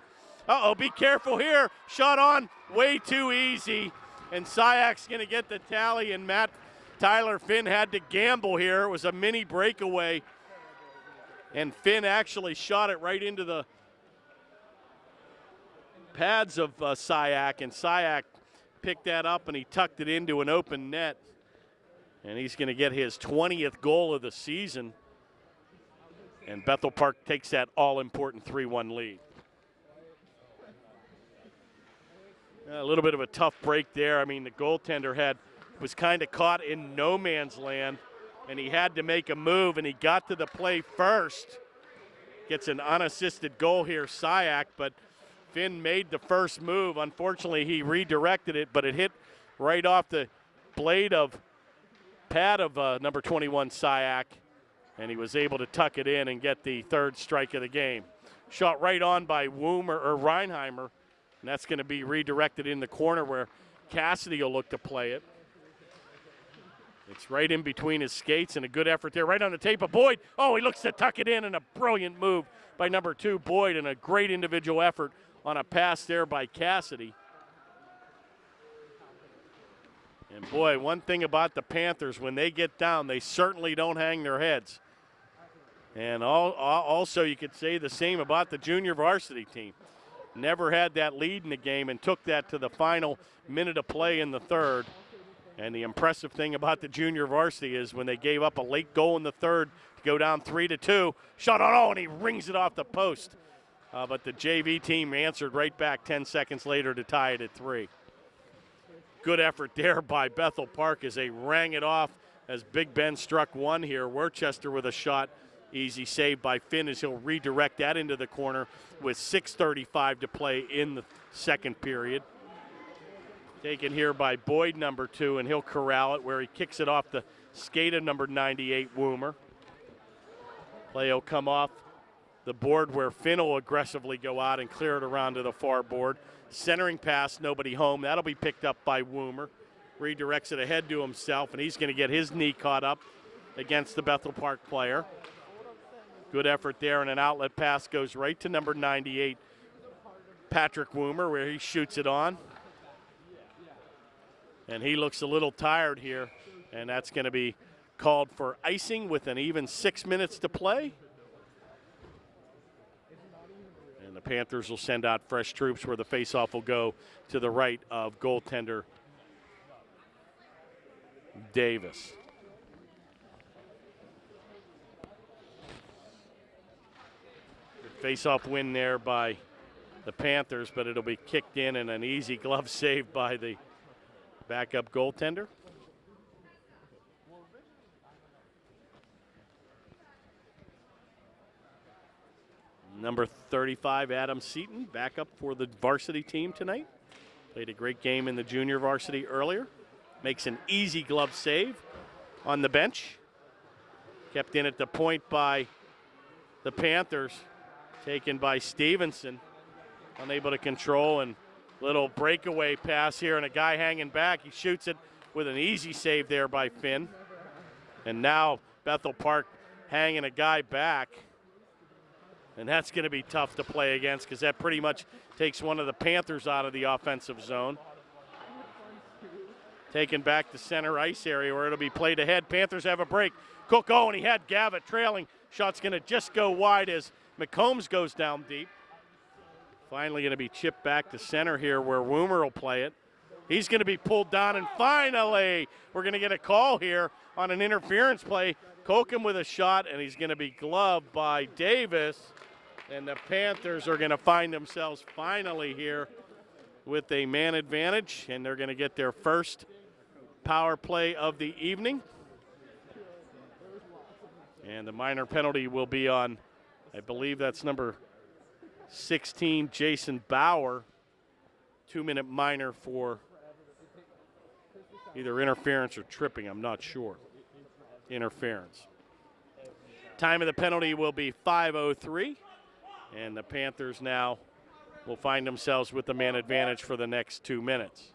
Uh-oh, be careful here. Shot on, way too easy. And Syak's going to get the tally, and Tyler Finn had to gamble here. It was a mini breakaway. And Finn actually shot it right into the pads of Syak, and Syak picked that up and he tucked it into an open net. And he's going to get his 20th goal of the season. And Bethel Park takes that all-important 3-1 lead. A little bit of a tough break there. I mean, the goaltender was kind of caught in no man's land, and he had to make a move, and he got to the play first. Gets an unassisted goal here, Syak, but Finn made the first move. Unfortunately, he redirected it, but it hit right off the pad of number 21, Syak. And he was able to tuck it in and get the third strike of the game. Shot right on by Reinheimer, and that's going to be redirected in the corner where Cassidy will look to play it. It's right in between his skates, and a good effort there, right on the tape of Boyd. Oh, he looks to tuck it in, and a brilliant move by number 2, Boyd, and a great individual effort on a pass there by Cassidy. And boy, one thing about the Panthers, when they get down, they certainly don't hang their heads. And also you could say the same about the junior varsity team. Never had that lead in the game and took that to the final minute of play in the third. And the impressive thing about the junior varsity is when they gave up a late goal in the third to go down 3-2, shot on, and he rings it off the post. But the JV team answered right back 10 seconds later to tie it at 3. Good effort there by Bethel Park as they rang it off as Big Ben struck one here. Worcester with a shot. Easy save by Finn as he'll redirect that into the corner with 6:35 to play in the second period. Taken here by Boyd, number 2, and he'll corral it where he kicks it off the skate of number 98, Woomer. Play will come off the board where Finn will aggressively go out and clear it around to the far board. Centering pass, nobody home. That'll be picked up by Woomer. Redirects it ahead to himself, and he's going to get his knee caught up against the Bethel Park player. Good effort there, and an outlet pass goes right to number 98, Patrick Woomer, where he shoots it on. And he looks a little tired here, and that's going to be called for icing with an even 6 minutes to play. And the Panthers will send out fresh troops where the faceoff will go to the right of goaltender Davis. Face-off win there by the Panthers, but it'll be kicked in and an easy glove save by the backup goaltender. Number 35, Adam Seaton, back up for the varsity team tonight. Played a great game in the junior varsity earlier. Makes an easy glove save on the bench. Kept in at the point by the Panthers. Taken by Stevenson. Unable to control, and little breakaway pass here, and a guy hanging back. He shoots it with an easy save there by Finn. And now Bethel Park hanging a guy back. And that's going to be tough to play against because that pretty much takes one of the Panthers out of the offensive zone. Taken back to center ice area where it'll be played ahead. Panthers have a break. Cook, and he had Gavitt trailing. Shot's going to just go wide as McCombs goes down deep. Finally going to be chipped back to center here where Woomer will play it. He's going to be pulled down, and finally we're going to get a call here on an interference play. Kokum with a shot, and he's going to be gloved by Davis. And the Panthers are going to find themselves finally here with a man advantage, and they're going to get their first power play of the evening. And the minor penalty will be on, I believe that's number 16, Jason Bauer. 2-minute minor for either interference or tripping, I'm not sure. Interference. Time of the penalty will be 5:03, and the Panthers now will find themselves with the man advantage for the next 2 minutes.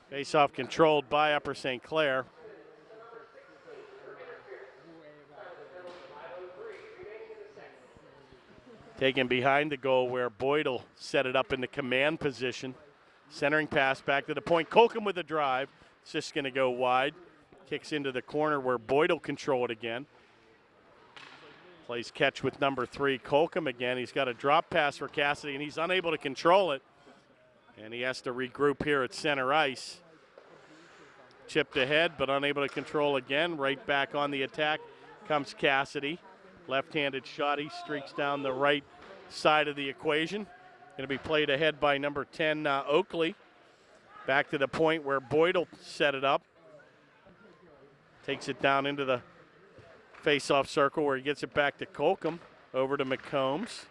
Face-off controlled by Upper St. Clair. Taken behind the goal where Boyd will set it up in the command position. Centering pass back to the point. Kokum with the drive. It's just going to go wide. Kicks into the corner where Boyd will control it again. Plays catch with number 3, Kokum again. He's got a drop pass for Cassidy, and he's unable to control it. And he has to regroup here at center ice. Chipped ahead, but unable to control again. Right back on the attack comes Cassidy. Left-handed shot. He streaks down the right side of the equation. Going to be played ahead by number 10, Oakley. Back to the point where Boyd will set it up. Takes it down into the face-off circle where he gets it back to Kokum. Over to McCombs.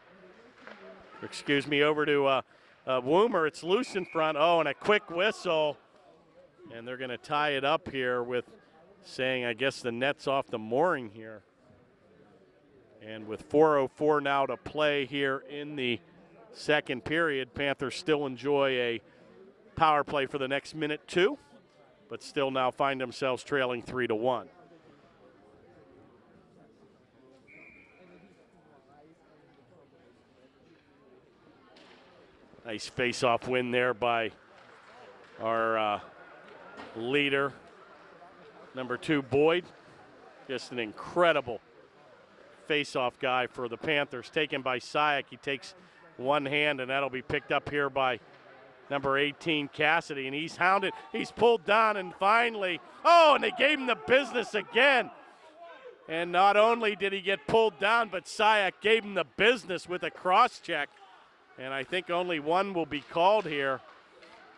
Over to Woomer. It's loose in front. And a quick whistle. And they're going to tie it up here with saying, I guess, the net's off the mooring here. And with 4:04 now to play here in the second period, Panthers still enjoy a power play for the next minute 2, but still now find themselves trailing 3-1. Nice face-off win there by our leader, number 2, Boyd. Just an incredible face-off guy for the Panthers. Taken by Syack. He takes one hand, and that'll be picked up here by number 18, Cassidy. And he's hounded. He's pulled down, and finally, and they gave him the business again. And not only did he get pulled down, but Syack gave him the business with a cross-check. And I think only one will be called here.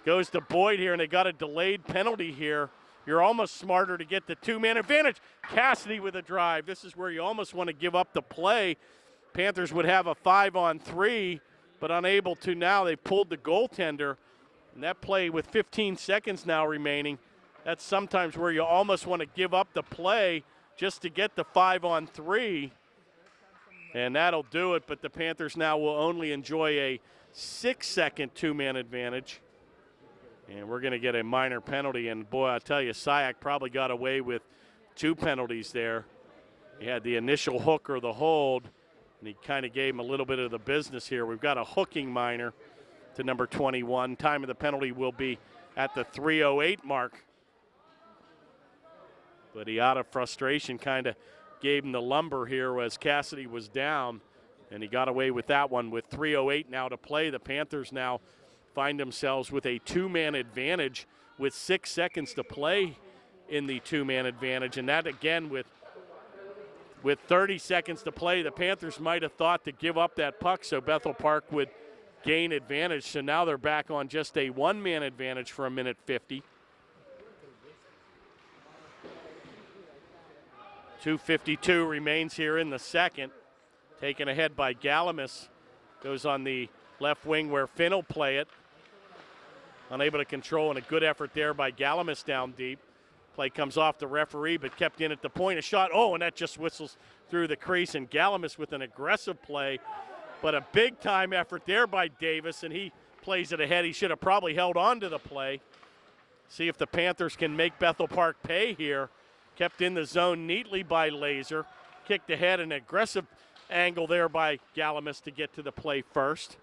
Goes to Boyd here, and they got a delayed penalty here. You're almost smarter to get the 2-man advantage. Cassidy with a drive. This is where you almost want to give up the play. Panthers would have a 5-on-3, but unable to now. They've pulled the goaltender. And that play with 15 seconds now remaining, that's sometimes where you almost want to give up the play just to get the 5-on-3. And that'll do it, but the Panthers now will only enjoy a 6-second 2-man advantage. And we're going to get a minor penalty. And, boy, I tell you, Syack probably got away with 2 penalties there. He had the initial hook or the hold, and he kind of gave him a little bit of the business here. We've got a hooking minor to number 21. Time of the penalty will be at the 3:08 mark. But he, out of frustration, kind of gave him the lumber here as Cassidy was down, and he got away with that one. With 3:08 now to play, the Panthers now find themselves with a 2-man advantage with 6 seconds to play in the 2-man advantage. And that, again, with 30 seconds to play, the Panthers might have thought to give up that puck so Bethel Park would gain advantage. So now they're back on just a 1-man advantage for a minute 50. 2:52 remains here in the second. Taken ahead by Galamis. Goes on the left wing where Finn will play it. Unable to control, and a good effort there by Galamis down deep. Play comes off the referee, but kept in at the point. A shot, and that just whistles through the crease. And Galamis with an aggressive play, but a big-time effort there by Davis, and he plays it ahead. He should have probably held on to the play. See if the Panthers can make Bethel Park pay here. Kept in the zone neatly by Laser. Kicked ahead, an aggressive angle there by Galamis to get to the play first.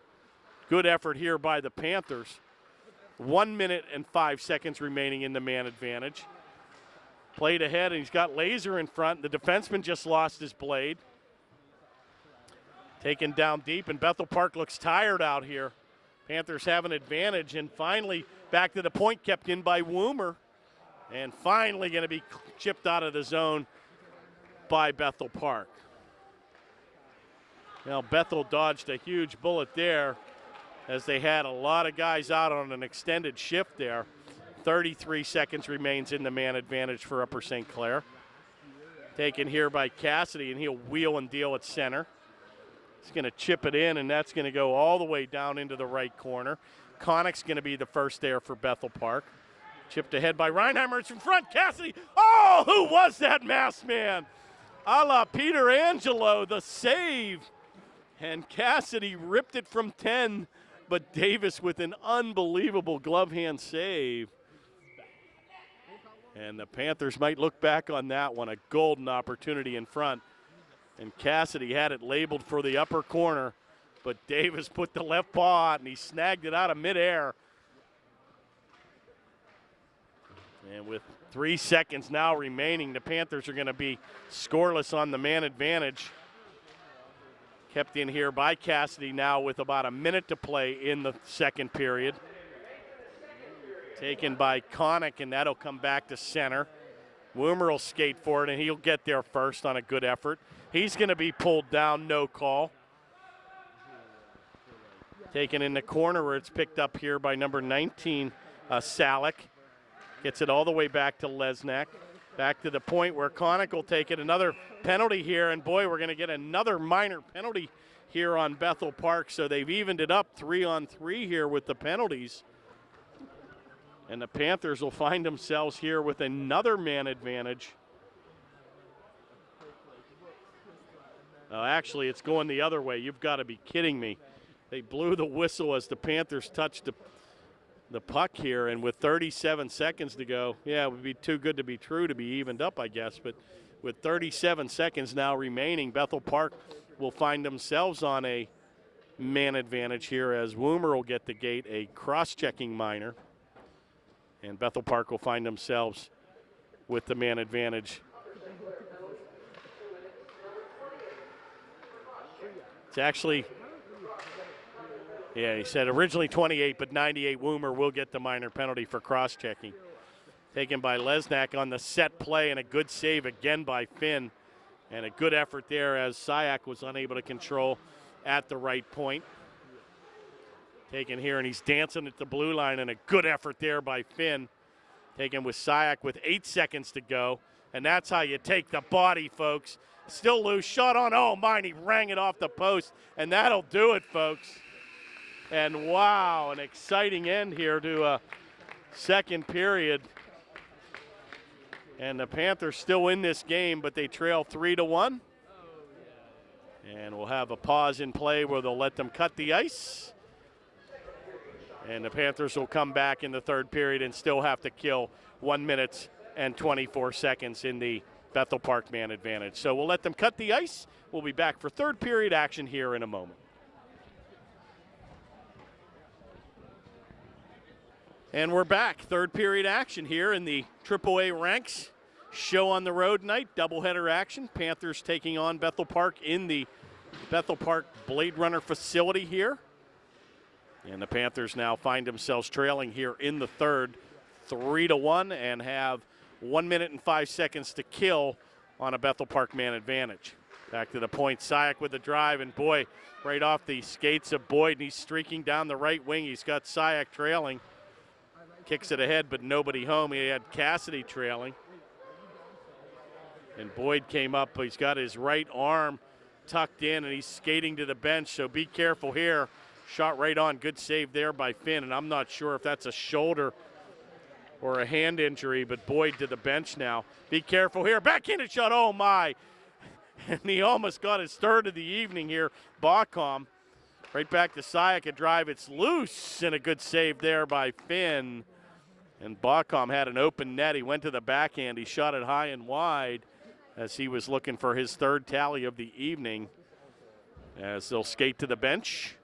Good effort here by the Panthers. 1 minute and 5 seconds remaining in the man advantage. Played ahead, and he's got Laser in front. The defenseman just lost his blade. Taken down deep, and Bethel Park looks tired out here. Panthers have an advantage, and finally back to the point, kept in by Woomer. And finally going to be chipped out of the zone by Bethel Park. Now Bethel dodged a huge bullet there, as they had a lot of guys out on an extended shift there. 33 seconds remains in the man advantage for Upper St. Clair. Taken here by Cassidy, and he'll wheel and deal at center. He's going to chip it in, and that's going to go all the way down into the right corner. Connick's going to be the first there for Bethel Park. Chipped ahead by Reinheimer. It's in front. Cassidy. Oh, who was that masked man? A la Peter Angelo, the save. And Cassidy ripped it from 10, but Davis with an unbelievable glove hand save. And the Panthers might look back on that one, a golden opportunity in front. And Cassidy had it labeled for the upper corner, but Davis put the left paw out and he snagged it out of midair. And with 3 seconds now remaining, the Panthers are going to be scoreless on the man advantage. Kept in here by Cassidy now with about a minute to play in the second period. Taken by Connick, and that'll come back to center. Woomer will skate for it, and he'll get there first on a good effort. He's going to be pulled down, no call. Taken in the corner where it's picked up here by number 19, Salick. Gets it all the way back to Lesnak. Back to the point where Connick will take it. Another penalty here, and boy, we're going to get another minor penalty here on Bethel Park. So they've evened it up 3-on-3 here with the penalties. And the Panthers will find themselves here with another man advantage. Oh, actually, it's going the other way. You've got to be kidding me. They blew the whistle as the Panthers touched the puck here, and with 37 seconds to go, yeah, it would be too good to be true to be evened up, I guess. But with 37 seconds now remaining, Bethel Park will find themselves on a man advantage here as Woomer will get the gate, a cross-checking minor. And Bethel Park will find themselves with the man advantage. It's actually, yeah, he said originally 28, but 98 Woomer will get the minor penalty for cross-checking. Taken by Lesnak on the set play, and a good save again by Finn. And a good effort there as Syak was unable to control at the right point. Taken here, and he's dancing at the blue line, and a good effort there by Finn. Taken with Syak with 8 seconds to go. And that's how you take the body, folks. Still loose, shot on, oh mine, he rang it off the post. And that'll do it, folks. And wow, an exciting end here to a second period. And the Panthers still in this game, but they trail 3-1. And we'll have a pause in play where they'll let them cut the ice. And the Panthers will come back in the third period and still have to kill 1 minute and 24 seconds in the Bethel Park man advantage. So we'll let them cut the ice. We'll be back for third period action here in a moment. And we're back. Third period action here in the AAA ranks. Show on the road night, doubleheader action. Panthers taking on Bethel Park in the Bethel Park Blade Runner facility here. And the Panthers now find themselves trailing here in the third, 3-1, and have 1 minute and 5 seconds to kill on a Bethel Park man advantage. Back to the point, Syak with the drive, and boy, right off the skates of Boyd, and he's streaking down the right wing. He's got Syak trailing. Kicks it ahead, but nobody home. He had Cassidy trailing. And Boyd came up, but he's got his right arm tucked in, and he's skating to the bench, so be careful here. Shot right on. Good save there by Finn, and I'm not sure if that's a shoulder or a hand injury, but Boyd to the bench now. Be careful here. Backhanded shot. Oh, my. And he almost got his third of the evening here. Bacom. Right back to Sayak, a drive. It's loose, and a good save there by Finn. And Bacom had an open net. He went to the backhand. He shot it high and wide as he was looking for his third tally of the evening. As they'll skate to the bench,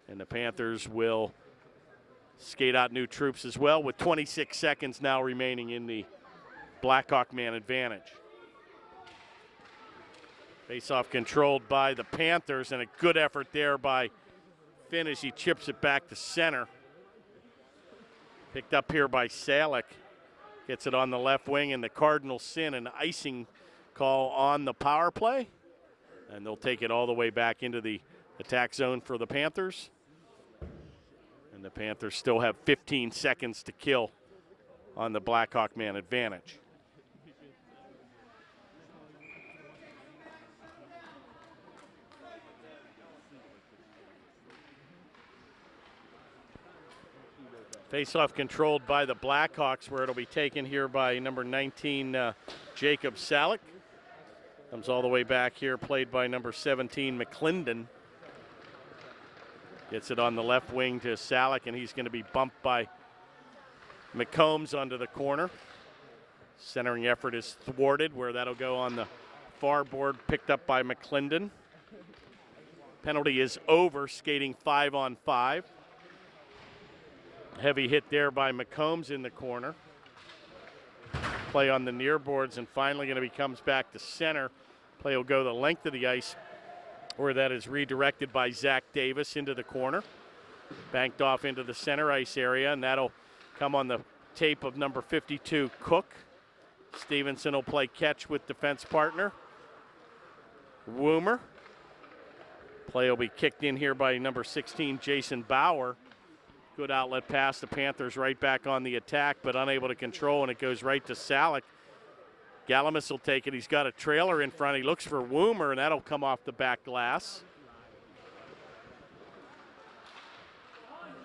and the Panthers will skate out new troops as well with 26 seconds now remaining in the Blackhawk man advantage. Face-off controlled by the Panthers, and a good effort there by Finn as he chips it back to center. Picked up here by Salick. Gets it on the left wing, and the Cardinals sin an icing call on the power play. And they'll take it all the way back into the attack zone for the Panthers. And the Panthers still have 15 seconds to kill on the Blackhawk man advantage. Face-off controlled by the Blackhawks, where it'll be taken here by number 19, Jacob Salick. Comes all the way back here, played by number 17, McClendon. Gets it on the left wing to Salick, and he's going to be bumped by McCombs onto the corner. Centering effort is thwarted, where that'll go on the far board, picked up by McClendon. Penalty is over, skating 5-on-5. Heavy hit there by McCombs in the corner. Play on the near boards, and finally going to be comes back to center. Play will go the length of the ice, where that is redirected by Zach Davis into the corner. Banked off into the center ice area, and that'll come on the tape of number 52, Cook. Stevenson will play catch with defense partner Woomer. Play will be kicked in here by number 16, Jason Bauer. Good outlet pass. The Panthers right back on the attack, but unable to control, and it goes right to Salick. Galamus will take it. He's got a trailer in front. He looks for Woomer, and that'll come off the back glass.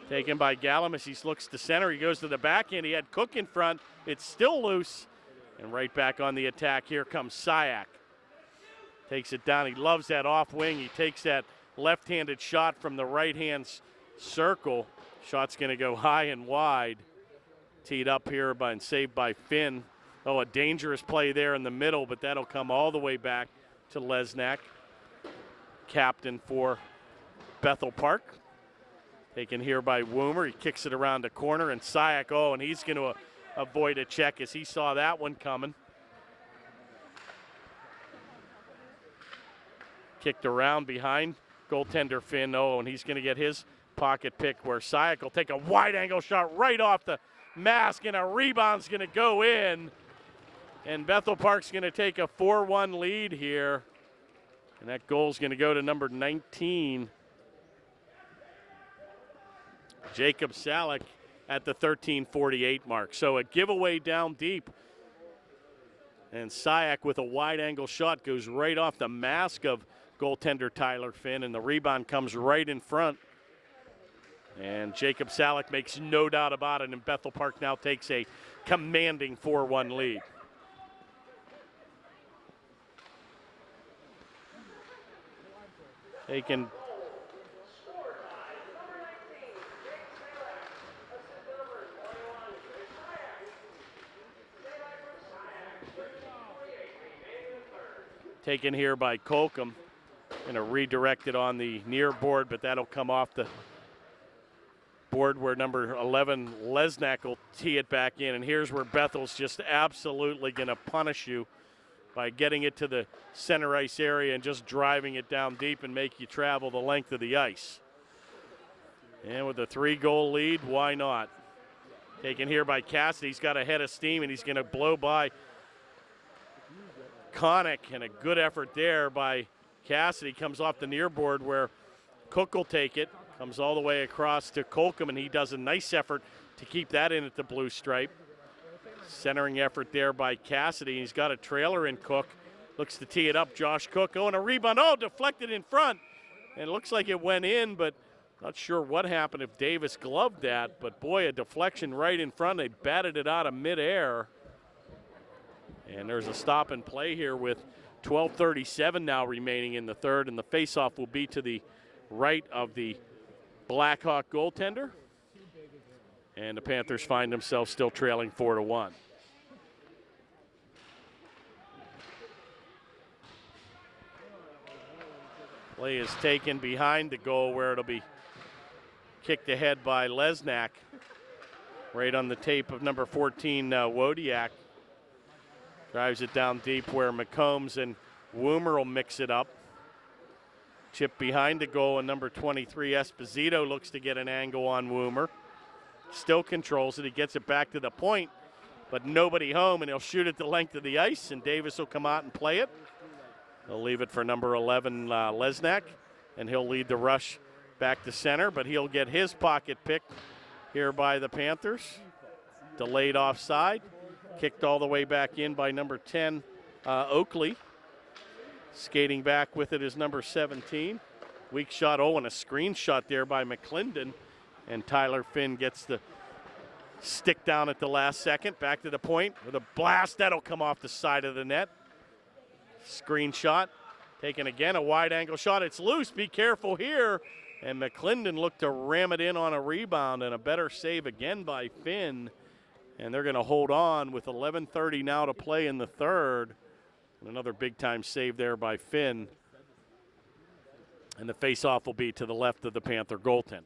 Taken by Galamus. He looks to center. He goes to the backhand. He had Cook in front. It's still loose, and right back on the attack. Here comes Sayak. Takes it down. He loves that off wing. He takes that left-handed shot from the right-hand circle. Shot's going to go high and wide. Teed up here and saved by Finn. Oh, a dangerous play there in the middle, but that'll come all the way back to Lesnak, captain for Bethel Park. Taken here by Woomer. He kicks it around the corner, and Sayak, and he's going to avoid a check as he saw that one coming. Kicked around behind goaltender Finn. And he's going to get his pocket pick, where Sayak will take a wide angle shot right off the mask, and a rebound's going to go in. And Bethel Park's going to take a 4-1 lead here. And that goal's going to go to number 19, Jacob Salick, at the 13:48 mark. So a giveaway down deep. And Sayak with a wide angle shot goes right off the mask of goaltender Tyler Finn, and the rebound comes right in front. And Jacob Salick makes no doubt about it, and Bethel Park now takes a commanding 4-1 lead. Taken here by Colcom, and a redirected on the near board, but that'll come off the board where number 11, Lesnak, will tee it back in. And here's where Bethel's just absolutely going to punish you by getting it to the center ice area and just driving it down deep and make you travel the length of the ice. And with a 3-goal lead, why not? Taken here by Cassidy. He's got a head of steam, and he's going to blow by Connick, and a good effort there by Cassidy. Comes off the near board where Cook will take it. Comes all the way across to Colcom, and he does a nice effort to keep that in at the blue stripe. Centering effort there by Cassidy. He's got a trailer in Cook, looks to tee it up. Josh Cook, and a rebound. Oh, deflected in front. And it looks like it went in, but not sure what happened if Davis gloved that. But boy, a deflection right in front. They batted it out of midair. And there's a stop and play here with 12:37 now remaining in the third. And the faceoff will be to the right of the Blackhawk goaltender. And the Panthers find themselves still trailing 4-1. Play is taken behind the goal where it'll be kicked ahead by Lesnak. Right on the tape of number 14, Wodiak. Drives it down deep where McCombs and Woomer will mix it up. Chip behind the goal, and number 23, Esposito, looks to get an angle on Woomer. Still controls it. He gets it back to the point, but nobody home, and he'll shoot it the length of the ice, and Davis will come out and play it. They'll leave it for number 11, Lesnak, and he'll lead the rush back to center, but he'll get his pocket picked here by the Panthers. Delayed offside. Kicked all the way back in by number 10, Oakley. Skating back with it is number 17. Weak shot, and a screen shot there by McClendon. And Tyler Finn gets the stick down at the last second. Back to the point with a blast. That'll come off the side of the net. Screen shot. Taken again, a wide angle shot. It's loose. Be careful here. And McClendon looked to ram it in on a rebound, and a better save again by Finn. And they're going to hold on with 11:30 now to play in the third. And another big-time save there by Finn. And the face-off will be to the left of the Panther goaltender.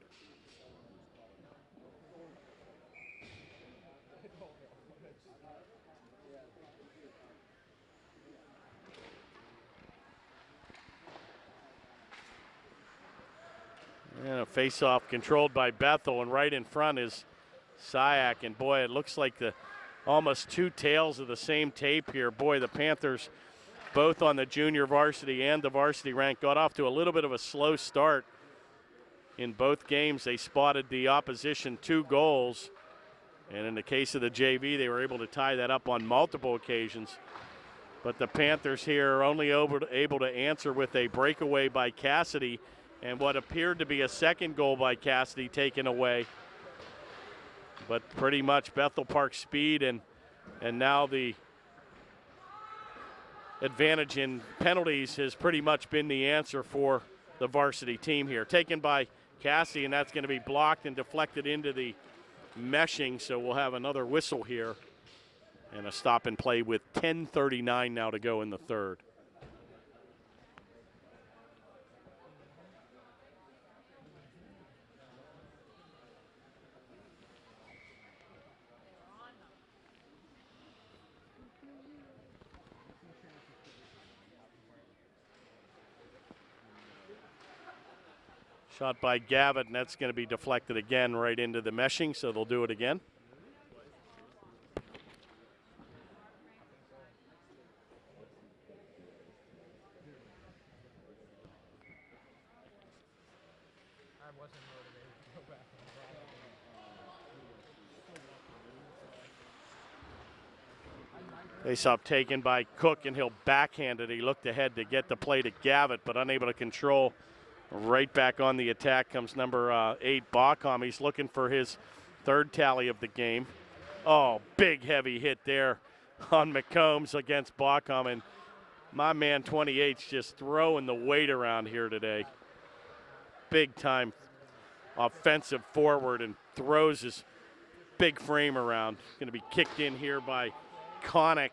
And a face-off controlled by Bethel, and right in front is Syak. And boy, it looks like the almost two tails of the same tape here. Boy, the Panthers, both on the junior varsity and the varsity rank, got off to a little bit of a slow start. In both games, they spotted the opposition 2 goals. And in the case of the JV, they were able to tie that up on multiple occasions. But the Panthers here are only able to answer with a breakaway by Cassidy and what appeared to be a second goal by Cassidy taken away. But pretty much Bethel Park speed and now the advantage in penalties has pretty much been the answer for the varsity team here. Taken by Cassidy, and that's going to be blocked and deflected into the meshing, so we'll have another whistle here and a stop and play with 10:39 now to go in the third. Shot by Gavitt, and that's going to be deflected again right into the meshing, so they'll do it again. Face-off taken by Cook, and he'll backhand it. He looked ahead to get the play to Gavitt, but unable to control. Right back on the attack comes number 8, Bacham. He's looking for his third tally of the game. Oh, big heavy hit there on McCombs against Bacham. And my man 28's just throwing the weight around here today. Big time offensive forward and throws his big frame around. Going to be kicked in here by Connick.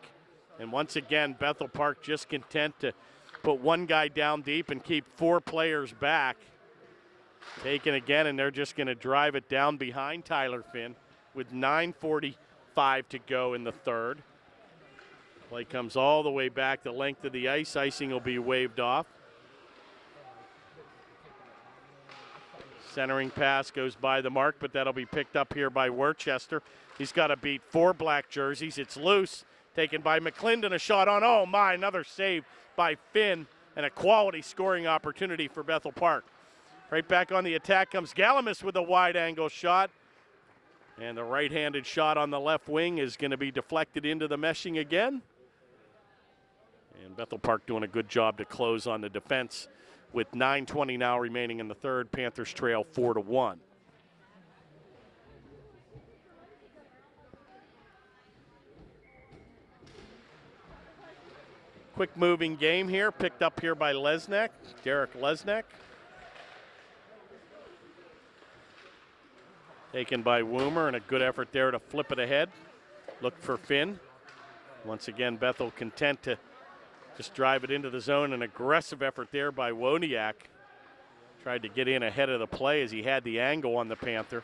And once again, Bethel Park just content to put one guy down deep and keep 4 players back. Taken again, and they're just going to drive it down behind Tyler Finn with 9:45 to go in the third. Play comes all the way back the length of the ice. Icing will be waved off. Centering pass goes by the mark, but that'll be picked up here by Worcester. He's got to beat 4 black jerseys. It's loose. Taken by McClendon, a shot on, oh my, another save by Finn, and a quality scoring opportunity for Bethel Park. Right back on the attack comes Galamis with a wide angle shot. And the right-handed shot on the left wing is going to be deflected into the meshing again. And Bethel Park doing a good job to close on the defense. With 9:20 now remaining in the third, Panthers trail 4-1. Quick moving game here, picked up here by Lesniak, Derek Lesniak. Taken by Woomer, and a good effort there to flip it ahead. Look for Finn. Once again, Bethel content to just drive it into the zone. An aggressive effort there by Woniak. Tried to get in ahead of the play as he had the angle on the Panther.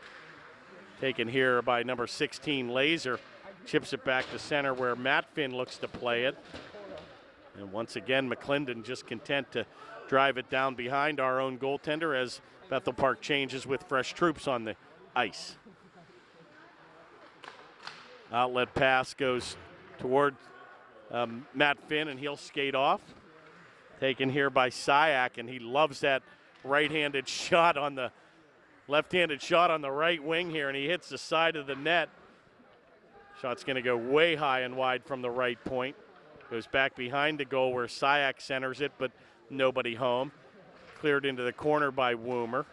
Taken here by number 16, Laser. Chips it back to center where Matt Finn looks to play it. And once again, McClendon just content to drive it down behind our own goaltender as Bethel Park changes with fresh troops on the ice. Outlet pass goes toward Matt Finn, and he'll skate off. Taken here by Syak, and he loves that right-handed shot on the left-handed shot on the right wing here, and he hits the side of the net. Shot's going to go way high and wide from the right point. Goes back behind the goal where Syak centers it, but nobody home. Cleared into the corner by Woomer.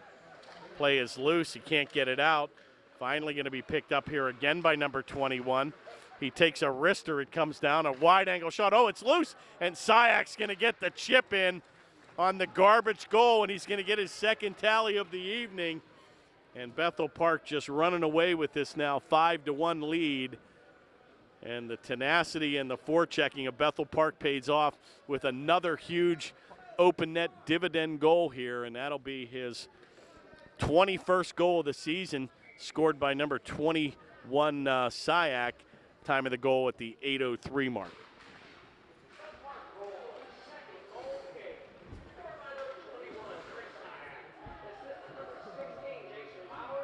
Play is loose. He can't get it out. Finally going to be picked up here again by number 21. He takes a wrister. It comes down. A wide-angle shot. Oh, it's loose. And Syak's going to get the chip in on the garbage goal, and he's going to get his second tally of the evening. And Bethel Park just running away with this now 5-1 lead. And the tenacity and the forechecking of Bethel Park pays off with another huge open net dividend goal here, and that'll be his 21st goal of the season, scored by number 21, Syak. Time of the goal at the 8:03 mark.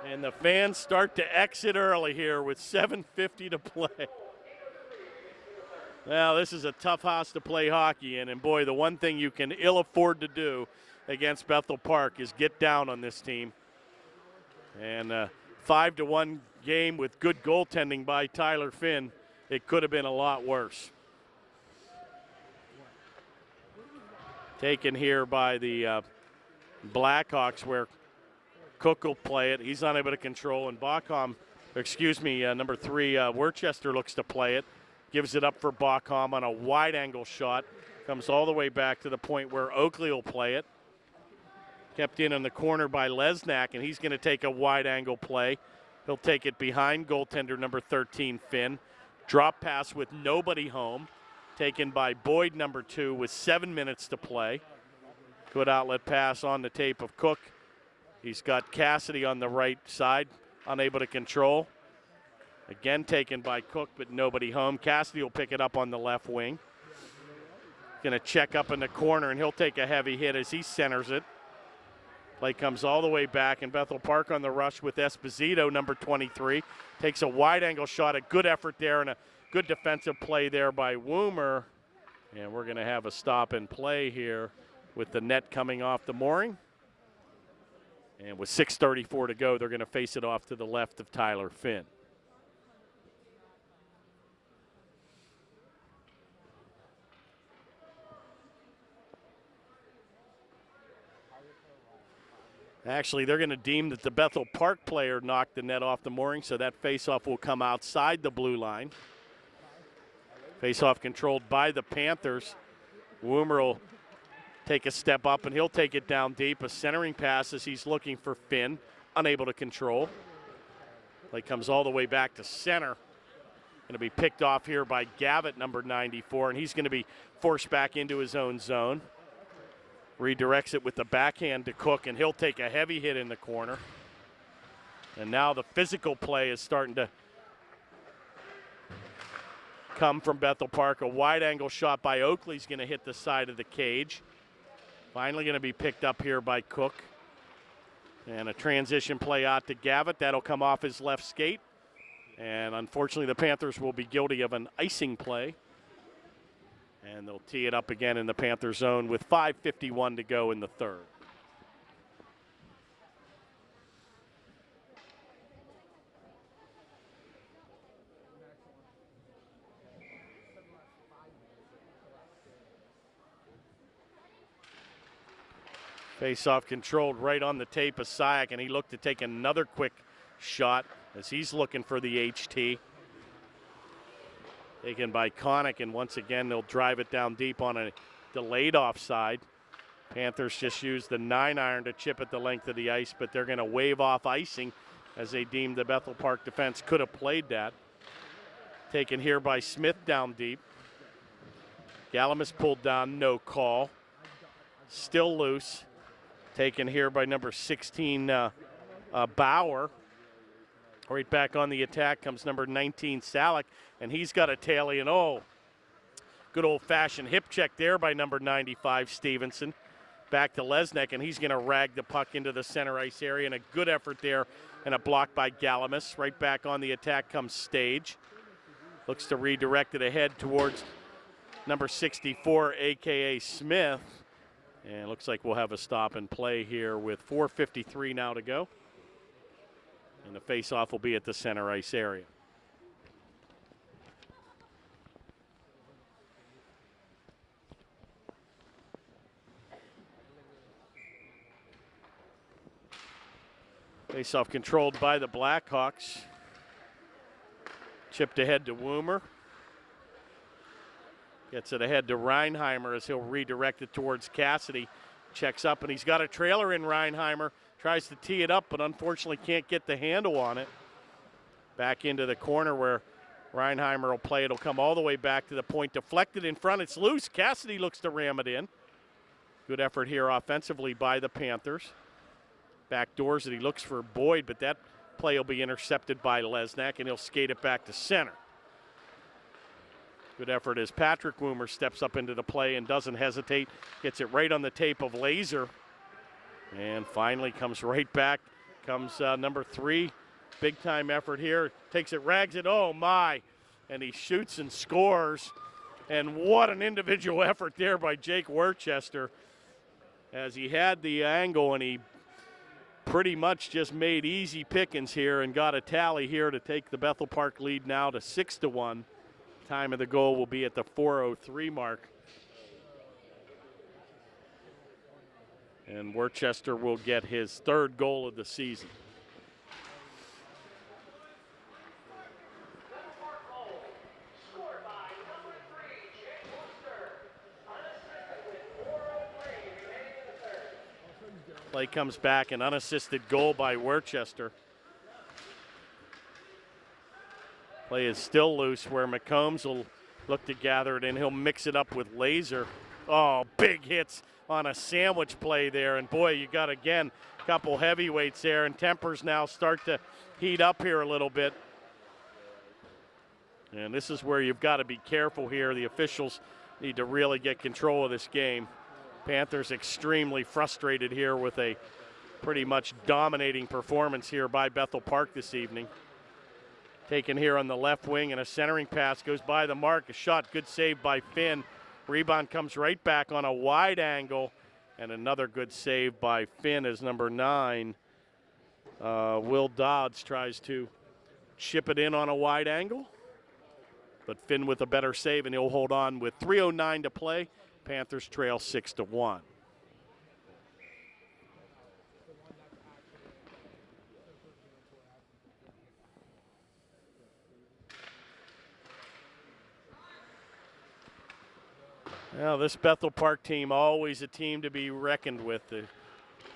And the fans start to exit early here with 7:50 to play. Well, this is a tough house to play hockey in, and boy, the one thing you can ill afford to do against Bethel Park is get down on this team. And 5-1 game with good goaltending by Tyler Finn. It could have been a lot worse. Taken here by the Blackhawks where Cook will play it. He's unable to control, and number 3, Worcester looks to play it. Gives it up for Bacham on a wide-angle shot. Comes all the way back to the point where Oakley will play it. Kept in the corner by Lesniak, and he's going to take a wide-angle play. He'll take it behind goaltender number 13, Finn. Drop pass with nobody home. Taken by Boyd, number 2, with 7 minutes to play. Good outlet pass on the tape of Cook. He's got Cassidy on the right side, unable to control. Again taken by Cook, but nobody home. Cassidy will pick it up on the left wing. Going to check up in the corner, and he'll take a heavy hit as he centers it. Play comes all the way back, and Bethel Park on the rush with Esposito, number 23. Takes a wide-angle shot, a good effort there, and a good defensive play there by Woomer. And we're going to have a stop and play here with the net coming off the mooring. And with 6:34 to go, they're going to face it off to the left of Tyler Finn. Actually, they're going to deem that the Bethel Park player knocked the net off the mooring, so that faceoff will come outside the blue line. Faceoff controlled by the Panthers. Woomer will take a step up, and he'll take it down deep. A centering pass as he's looking for Finn, unable to control. Play comes all the way back to center. Going to be picked off here by Gavitt, number 94, and he's going to be forced back into his own zone. Redirects it with the backhand to Cook, and he'll take a heavy hit in the corner. And now the physical play is starting to come from Bethel Park. A wide-angle shot by Oakley's going to hit the side of the cage. Finally going to be picked up here by Cook. And a transition play out to Gavitt. That'll come off his left skate. And unfortunately, the Panthers will be guilty of an icing play. And they'll tee it up again in the Panther zone with 5:51 to go in the third. Face-off controlled right on the tape of Syak, and he looked to take another quick shot as he's looking for the HT. Taken by Connick, and once again they'll drive it down deep on a delayed offside. Panthers just used the 9-iron to chip at the length of the ice, but they're going to wave off icing as they deemed the Bethel Park defense could have played that. Taken here by Smith down deep. Galamus pulled down, no call. Still loose. Taken here by number 16, Bauer. Right back on the attack comes number 19, Salek, and he's got a tally, and good old-fashioned hip check there by number 95, Stevenson. Back to Lesnick, and he's going to rag the puck into the center ice area, and a good effort there, and a block by Galamus. Right back on the attack comes Stage. Looks to redirect it ahead towards number 64, a.k.a. Smith. And it looks like we'll have a stop and play here with 4:53 now to go. And the face-off will be at the center ice area. Face-off controlled by the Blackhawks. Chipped ahead to Woomer. Gets it ahead to Reinheimer as he'll redirect it towards Cassidy. Checks up, and he's got a trailer in Reinheimer. Tries to tee it up, but unfortunately can't get the handle on it. Back into the corner where Reinheimer will play. It'll come all the way back to the point. Deflected in front. It's loose. Cassidy looks to ram it in. Good effort here offensively by the Panthers. Backdoors it. He looks for Boyd, but that play will be intercepted by Lesnick, and he'll skate it back to center. Good effort as Patrick Woomer steps up into the play and doesn't hesitate. Gets it right on the tape of Laser. And finally comes right back. Comes number 3. Big time effort here. Takes it, rags it. Oh my. And he shoots and scores. And what an individual effort there by Jake Worcester. As he had the angle and he pretty much just made easy pickings here and got a tally here to take the Bethel Park lead now to 6-1. Time of the goal will be at the 4:03 mark. And Worcester will get his 3rd goal of the season. Play comes back, an unassisted goal by Worcester. Play is still loose where McCombs will look to gather it in. He'll mix it up with Laser. Oh, big hits on a sandwich play there. And boy, you got again a couple heavyweights there, and tempers now start to heat up here a little bit. And this is where you've got to be careful here. The officials need to really get control of this game. Panthers extremely frustrated here with a pretty much dominating performance here by Bethel Park this evening. Taken here on the left wing, and a centering pass goes by the mark. A shot, good save by Finn. Rebound comes right back on a wide angle, and another good save by Finn as number 9, Will Dodds, tries to chip it in on a wide angle. But Finn with a better save, and he'll hold on with 3:09 to play. Panthers trail 6-1. Well, this Bethel Park team, always a team to be reckoned with. The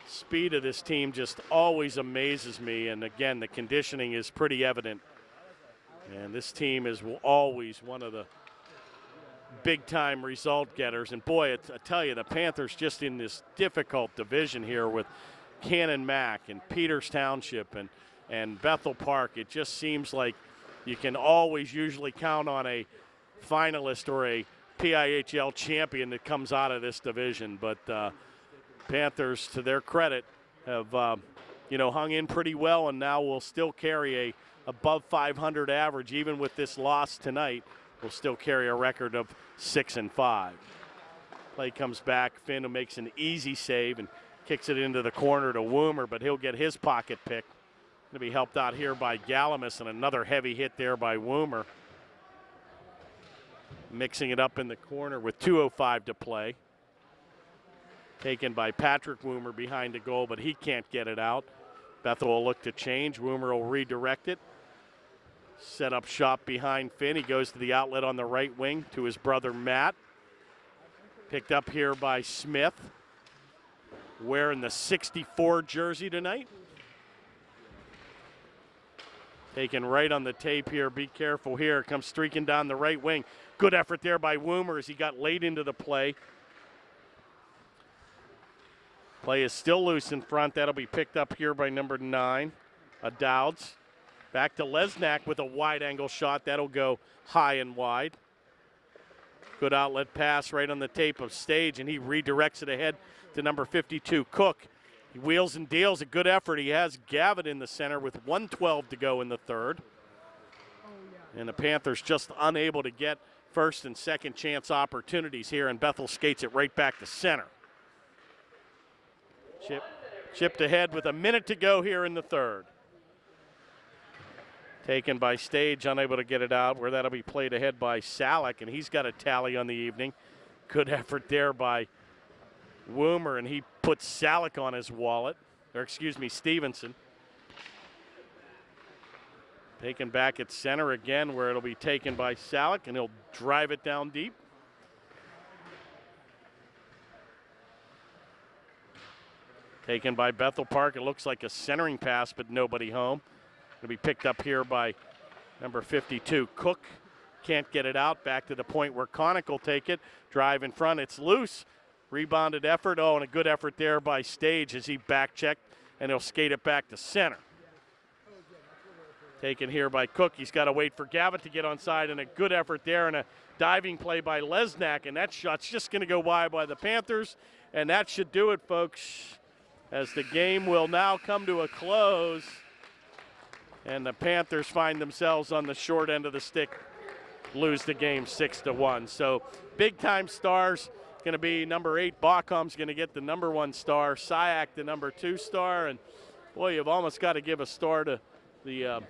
speed of this team just always amazes me. And again, the conditioning is pretty evident. And this team is always one of the big-time result getters. And boy, I tell you, the Panthers just in this difficult division here with Cannon Mac and Peters Township and Bethel Park. It just seems like you can always usually count on a finalist or a PIHL champion that comes out of this division. But Panthers, to their credit, have hung in pretty well, and now will still carry a above 500 average. Even with this loss tonight, will still carry a record of 6-5. Play comes back. Finn, who makes an easy save and kicks it into the corner to Woomer, but he'll get his pocket pick. Going to be helped out here by Galamus, and another heavy hit there by Woomer. Mixing it up in the corner with 2:05 to play. taken by Patrick Woomer behind the goal, but he can't get it out. Bethel will look to change. Woomer will redirect it. Set up shop behind Finn. He goes to the outlet on the right wing to his brother Matt. Picked up here by Smith, wearing the 64 jersey tonight. Taken right on the tape here. Be careful here. Comes streaking down the right wing. Good effort there by Woomer as he got late into the play. Play is still loose in front. That'll be picked up here by number 9, Dowds. Back to Lesnak with a wide angle shot. That'll go high and wide. Good outlet pass right on the tape of Stage, and he redirects it ahead to number 52, Cook. He wheels and deals. A good effort. He has Gavitt in the center with 1:12 to go in the third. And the Panthers just unable to get first and second chance opportunities here, and Bethel skates it right back to center. Chipped ahead with a minute to go here in the third. Taken by Stage, unable to get it out, where that'll be played ahead by Salek, and he's got a tally on the evening. Good effort there by Woomer, and he puts Salek on his wallet, or excuse me, Stevenson. Taken back at center again, where it'll be taken by Salek, and he'll drive it down deep. Taken by Bethel Park. It looks like a centering pass, but nobody home. It'll be picked up here by number 52, Cook. Can't get it out. Back to the point where Connick will take it. Drive in front. It's loose. Rebounded effort. Oh, and a good effort there by Stage as he back-checked, and he'll skate it back to center. Taken here by Cook. He's got to wait for Gavitt to get onside, and a good effort there, and a diving play by Lesnak, and that shot's just going to go wide by the Panthers, and that should do it, folks, as the game will now come to a close. And the Panthers find themselves on the short end of the stick, lose the game 6-1. So big-time stars going to be number 8. Baucom's going to get the number 1 star. Syak the number 2 star. And, boy, you've almost got to give a star to the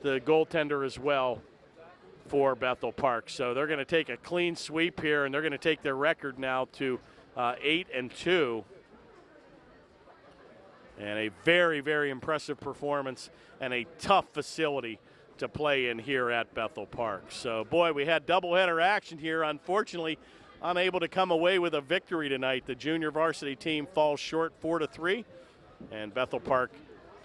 goaltender as well for Bethel Park. So they're going to take a clean sweep here, and they're going to take their record now to 8-2. And a very, very impressive performance and a tough facility to play in here at Bethel Park. So, boy, we had doubleheader action here. Unfortunately, unable to come away with a victory tonight. The junior varsity team falls short 4-3, and Bethel Park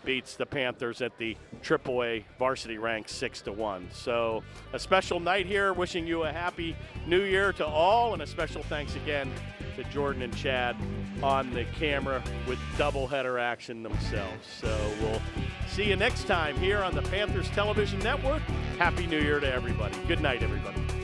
beats the Panthers at the AAA varsity rank 6-1. So a special night here. Wishing you a happy new year to all, and a special thanks again to Jordan and Chad on the camera with doubleheader action themselves. So we'll see you next time here on the Panthers Television Network. Happy New Year to everybody. Good night, everybody.